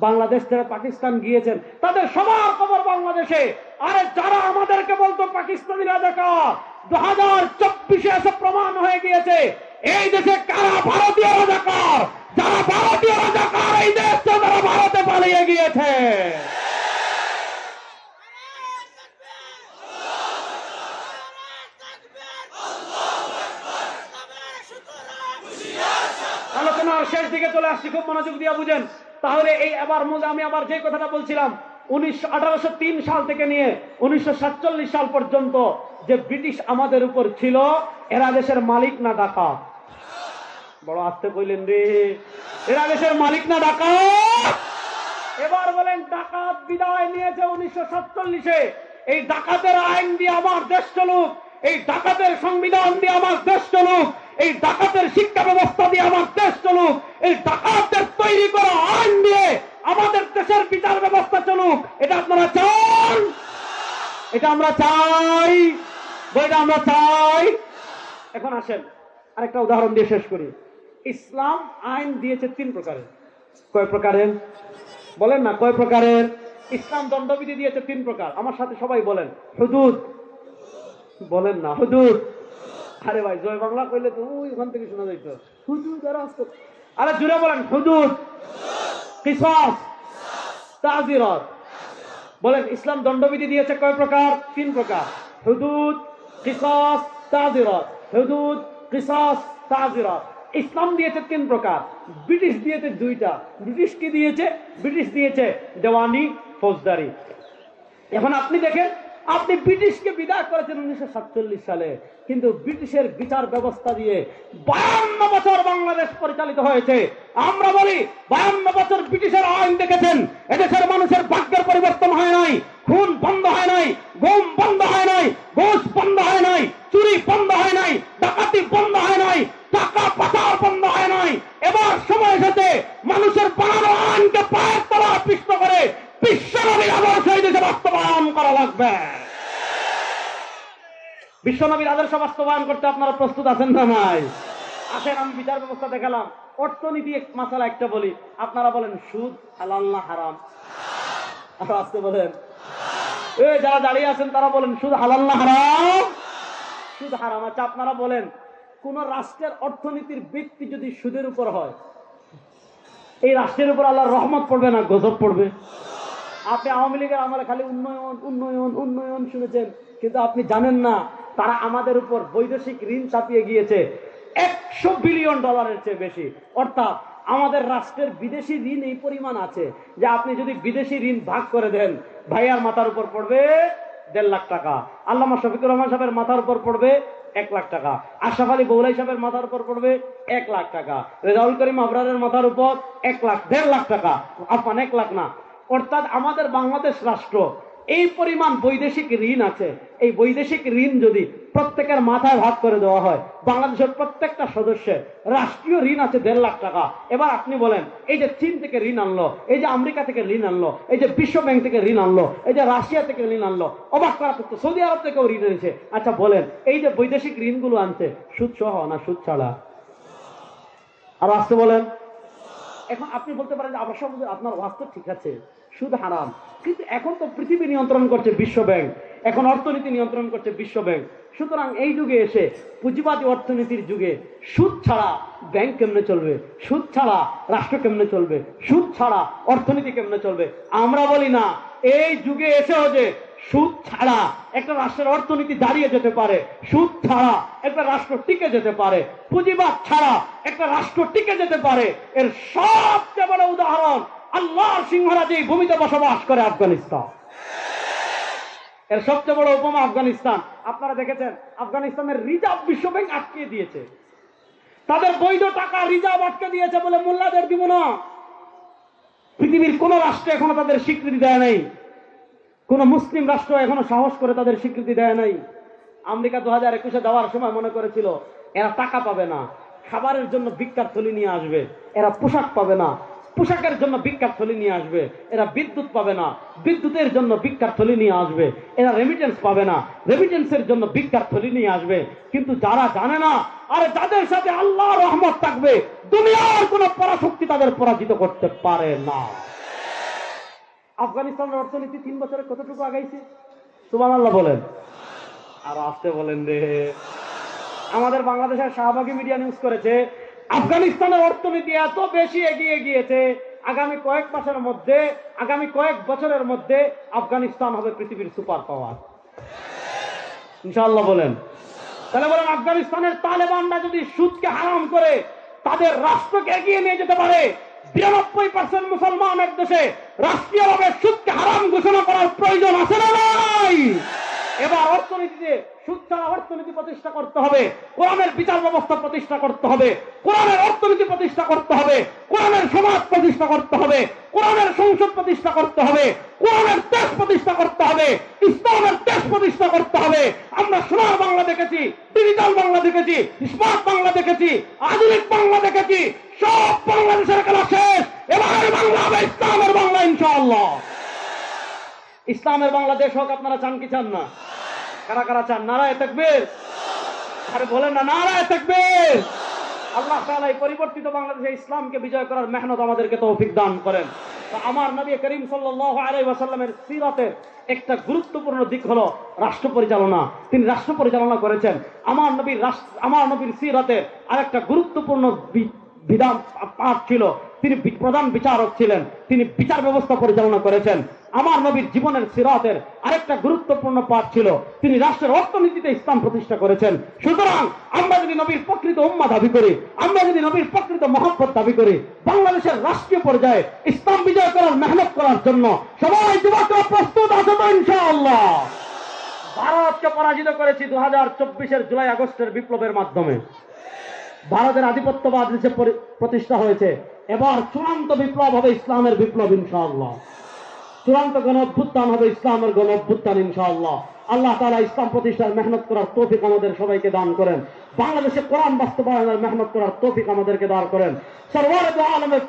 [SPEAKER 1] বাংলাদেশ থেকে পাকিস্তান গিয়েছেন, তাদের সবার খবর বাংলাদেশে। আরে যারা আমাদেরকে বলতো পাকিস্তানি রাজাকার, 2024-এ এসে প্রমাণ হয়ে গিয়েছে এই দেশে কারা ভারতীয় রাজাকার। যারা ভারতীয় রাজাকার এই দেশ থেকে তারা ভারতে পালিয়ে গিয়েছে। আলোচনার শেষ দিকে চলে আসছি, খুব মনোযোগ দিয়ে বুঝেন। তাহলে এই আমি আবার যে কথাটা বলছিলাম, 1803 সাল থেকে নিয়ে 1947 সাল পর্যন্ত যে ব্রিটিশ আমাদের উপর ছিল, এরা দেশের মালিক না ডাকাত? বড় আস্তে কইলেন রে, এরা দেশের মালিক না ডাকাত? এবার বলেন, ডাকাত বিদায় নিয়েছে 1947-এ। এই ডাকাতের আইন দিয়ে আমার দেশ চলুক, এই ডাকাতের সংবিধান দিয়ে আমার দেশ চলুক, এই ডাকাতের শিক্ষা ব্যবস্থা দিয়ে আমার দেশ চলুক, এই ডাকাতের তৈরি করা আইন দিয়ে আমাদের দেশের বিচার ব্যবস্থা চলুক। এটা আপনারা চান? এটা আমরা চাই, এটা আমরা চাই। এখন আসেন আরেকটা উদাহরণ দিয়ে শেষ করি। ইসলাম আইন দিয়েছে 3 প্রকারের। কয় প্রকারের? বলেন না, কয় প্রকারের? ইসলাম দণ্ডবিধি দিয়েছে 3 প্রকার। আমার সাথে সবাই বলেন, হুদুদ। বলেন না, হুদুদ। আরে ভাই, জয় বাংলা কইলে তো ওখান থেকে শোনা যাইতো হুদুদ। আরে জুড়ে বলেন, হুদুদ, কিসাস, তাজিরাত। বলেন, ইসলাম দণ্ডবিধি দিয়েছে কয় প্রকার? 3 প্রকার। হুদুদ, কিসাস, তাজিরাত। হুদুদ, কিসাস, তাজিরাত। ইসলাম দিয়েছে 3 প্রকার, ব্রিটিশ দিয়েছে 2টা। ব্রিটিশ কি দিয়েছে? ব্রিটিশ দিয়েছে দেওয়ানি, ফৌজদারি। এখন আপনি দেখেন, আপনি ব্রিটিশকে বিদায় করেছেন 1947 সালে, কিন্তু ব্রিটিশের বিচার ব্যবস্থা দিয়ে 52 বছর বাংলাদেশ পরিচালিত হয়েছে। আমরা বলি 52 বছর ব্রিটিশের আইন দেখেছেন, এদেশের মানুষের ভাগ্যের পরিবর্তন হয় নাই, খুন বন্ধ হয় নাই, গুম বন্ধ হয় নাই, ঘুষ বন্ধ হয় নাই, চুরি বন্ধ হয় নাই, ডাকাতি বন্ধ হয় নাই, টাকা পাচার বন্ধ হয় নাই। এবার সময় এসেছে মানুষের বানানো আইনকে পায়ের তলায় পিষ্ট করে বিশ্বনবীর আদর্শ এই দেশে বাস্তবায়ন করা লাগবে। বিশ্বনবীর আদর্শ বাস্তবায়ন করতে আপনারা প্রস্তুত আছেন না নাই? আসেন, আমি বিচার ব্যবস্থা দেখালাম। অর্থনীতি মাসালা একটা বলি, আপনারা বলেন সুদ হালাল না হারাম? আর আসতে বলেন, যারা দাঁড়িয়ে আছেন তারা বলেন সুদ হালাল না হারাম? সুদ হারাম। আচ্ছা, আপনারা বলেন, কোন রাষ্ট্রের অর্থনীতির ভিত্তি যদি সুদের উপর হয়, এই রাষ্ট্রের উপর আল্লাহর রহমত পড়বে না গজব পড়বে? আপনি আওয়ামী লীগের আমলে খালি উন্নয়ন উন্নয়ন উন্নয়ন শুনেছেন, কিন্তু আপনি জানেন না তারা আমাদের উপর বৈদেশিক ঋণ চাপিয়ে গিয়েছে $100 বিলিয়ন চেয়ে বেশি। অর্থাৎ আমাদের রাষ্ট্রের বিদেশি ঋণ এই পরিমাণ আছে যে আপনি যদি বিদেশি ঋণ ভাগ করে দেন, ভাইয়ার মাথার উপর পড়বে 1.5 লাখ টাকা, আল্লামা শফিকুর রহমান সাহেবের মাথার উপর পড়বে 1 লাখ টাকা, আশরাফ আলী বৌলাই সাহেবের মাথার উপর পড়বে 1 লাখ টাকা, রেজাউল করিম আবরারের মাথার উপর 1 লাখ, 1.5 লাখ টাকা, আপনার 1 লাখ না। অর্থাৎ আমাদের বাংলাদেশ রাষ্ট্র এই পরিমাণ বৈদেশিক ঋণ আছে। এই বৈদেশিক ঋণ যদি প্রত্যেকের মাথায় ভাগ করে দেওয়া হয়, বাংলাদেশের প্রত্যেকটা সদস্যের রাষ্ট্রীয় ঋণ আছে 1.5 লাখ টাকা। এবার আপনি বলেন, এই যে চীন থেকে ঋণ আনলো, এই যে আমেরিকা থেকে ঋণ আনলো, এই যে বিশ্ব ব্যাংক থেকে ঋণ আনলো, এই যে রাশিয়া থেকে ঋণ আনলো, অবাক করা তো সৌদি আরব থেকেও ঋণ এনেছে। আচ্ছা বলেন, এই যে বৈদেশিক ঋণগুলো আনছে সুদ সহ না সুদ ছাড়া? আর আসতে বলেন। এখন আপনি বলতে পারেন যে আপনার বাস্তব ঠিক আছে, সুদ হারাম, কিন্তু এখন তো পৃথিবী নিয়ন্ত্রণ করছে বিশ্ব ব্যাংক, এখন অর্থনীতি নিয়ন্ত্রণ করছে বিশ্ব ব্যাংক। সুতরাং এই যুগে এসে, পুঁজিবাদী অর্থনীতির যুগে, সুদ ছাড়া ব্যাংক কেমনে চলবে, সুদ ছাড়া রাষ্ট্র কেমনে চলবে, সুদ ছাড়া অর্থনীতি কেমনে চলবে? আমরা বলি না, এই যুগে এসেও যে সুদ ছাড়া একটা রাষ্ট্রের অর্থনীতি দাঁড়িয়ে যেতে পারে, সুদ ছাড়া একটা রাষ্ট্র টিকে যেতে পারে, পুঁজিবাদ ছাড়া একটা রাষ্ট্র টিকে যেতে পারে, এর সবচেয়ে বড় উদাহরণ আল্লাহর সিংহরা যে ভূমিতে বসবাস করে আফগানিস্তান। এর সবচেয়ে বড় উপমা আফগানিস্তান। আপনারা দেখেছেন আফগানিস্তানের রিজার্ভ বিশ্ব ব্যাংক আটকে দিয়েছে, তাদের বৈধ টাকা রিজার্ভ আটকে দিয়েছে বলে মোল্লাদের দিব না। পৃথিবীর কোন রাষ্ট্র এখনো তাদের স্বীকৃতি দেয় নাই, কোন মুসলিম রাষ্ট্র এখনো সাহস করে তাদের স্বীকৃতি দেয় নাই। আমেরিকা 2021-এ দেওয়ার সময় মনে করেছিল এরা টাকা পাবে না, খাবারের জন্য ভিক্ষার থলি নিয়ে আসবে, এরা পোশাক পাবে না, পোশাকের জন্য ভিক্ষার থলি নিয়ে আসবে, এরা বিদ্যুৎ পাবে না, বিদ্যুতের জন্য ভিক্ষার থলি নিয়ে আসবে, এরা রেমিটেন্স পাবে না, রেমিটেন্সের জন্য ভিক্ষার থলি নিয়ে আসবে। কিন্তু যারা জানে না, আরে যাদের সাথে আল্লাহর রহমত থাকবে, দুনিয়ার কোন পরাশক্তি তাদের পরাজিত করতে পারে না। আফগানিস্তানের অর্থনীতি 3 বছরে কতটুকু আগাইছে? সুবহানাল্লাহ বলেন। আর আসতে বলেন রে। আমাদের বাংলাদেশের শাহবাগী মিডিয়া নিউজ করেছে আফগানিস্তানের অর্থনীতি এত বেশি এগিয়ে গিয়েছে, আগামী কয়েক মাসের মধ্যে, আগামী কয়েক বছরের মধ্যে আফগানিস্তান হবে পৃথিবীর সুপার পাওয়ার। ইনশাআল্লাহ বলেন। তাহলে বলেন, আফগানিস্তানের তালেবানরা যদি সুদকে হারাম করে তাদের রাষ্ট্রকে এগিয়ে নিয়ে যেতে পারে, 92% মুসলমান এক দেশে রাষ্ট্রীয়ভাবে সুদকে হারাম ঘোষণা করার প্রয়োজন আছে না নাই? এবার অর্থনীতিতে সুদ ছাড়া অর্থনীতি প্রতিষ্ঠা করতে হবে, কোরআনের বিচার ব্যবস্থা প্রতিষ্ঠা করতে হবে, কোরআনের অর্থনীতি প্রতিষ্ঠা করতে হবে, কোরআনের সমাজ প্রতিষ্ঠা করতে হবে, কোরআনের সংসদ প্রতিষ্ঠা করতে হবে, কোরআনের দেশ প্রতিষ্ঠা করতে হবে, ইসলামের দেশ প্রতিষ্ঠা করতে হবে। আমরা সোনার বাংলা দেখেছি, ডিজিটাল বাংলা দেখেছি, স্মার্ট বাংলা দেখেছি, আধুনিক বাংলা দেখেছি, সব বাংলাদেশের খেলা শেষ। এবার বাংলা হবে ইসলামের বাংলা ইনশাআল্লাহ। ইসলামের বাংলাদেশ হোক। আপনারা চান কি চান না? কারা কারা চান? নারায়ে তাকবীর। আরে বলেন না, নারায়ে তাকবীর। আল্লাহ তাআলা এই পরিবর্তিত বাংলাদেশে ইসলামকে বিজয় করার মেহনত আমাদেরকে তৌফিক দান করেন। তো আমার নবী করিম সাল্লাল্লাহু আলাইহি ওয়াসাল্লামের সিরাতের একটা গুরুত্বপূর্ণ দিক হলো রাষ্ট্র পরিচালনা। তিনি রাষ্ট্র পরিচালনা করেছেন। আমার নবীর সিরাতের আরেকটা গুরুত্বপূর্ণ বিধান পাঠ ছিল, তিনি প্রধান বিচারক ছিলেন, তিনি বিচার ব্যবস্থা পরিচালনা করেছেন। আমার নবীর জীবনের সিরাতের আরেকটা গুরুত্বপূর্ণ পাঠ ছিল, তিনি রাষ্ট্রের অর্থনীতিতে ইসলাম প্রতিষ্ঠা করেছেন। সুতরাং আমরা যদি নবীর প্রকৃত উম্মাহ দাবি করি, আমরা যদি নবীর প্রকৃত মহব্বত দাবি করি, বাংলাদেশের রাষ্ট্রীয় পর্যায়ে ইসলাম বিজয় করার মেহনত করার জন্য সবাই যুবকরা প্রস্তুত আছে তো ইনশাআল্লাহ? ভারতকে পরাজিত করেছি 2024-এর জুলাই আগস্টের বিপ্লবের মাধ্যমে। ভারতের আধিপত্যবাদ দেশে প্রতিষ্ঠা হয়েছে। এবার চূড়ান্ত বিপ্লব হবে ইসলামের বিপ্লব ইনশাআল্লাহ। চূড়ান্ত গণ অভ্যুত্থান হবে ইসলামের গণ অভ্যুত্থান ইনশাআল্লাহ। আল্লাহ তাআলা ইসলাম প্রতিষ্ঠার মেহনত করার তৌফিক আমাদের সবাইকে দান করেন। বাংলাদেশে কোরআন বাস্তবায়নের মেহনত করার তৌফিক আমাদেরকে দান করেন। সরওয়ারে দু আলমের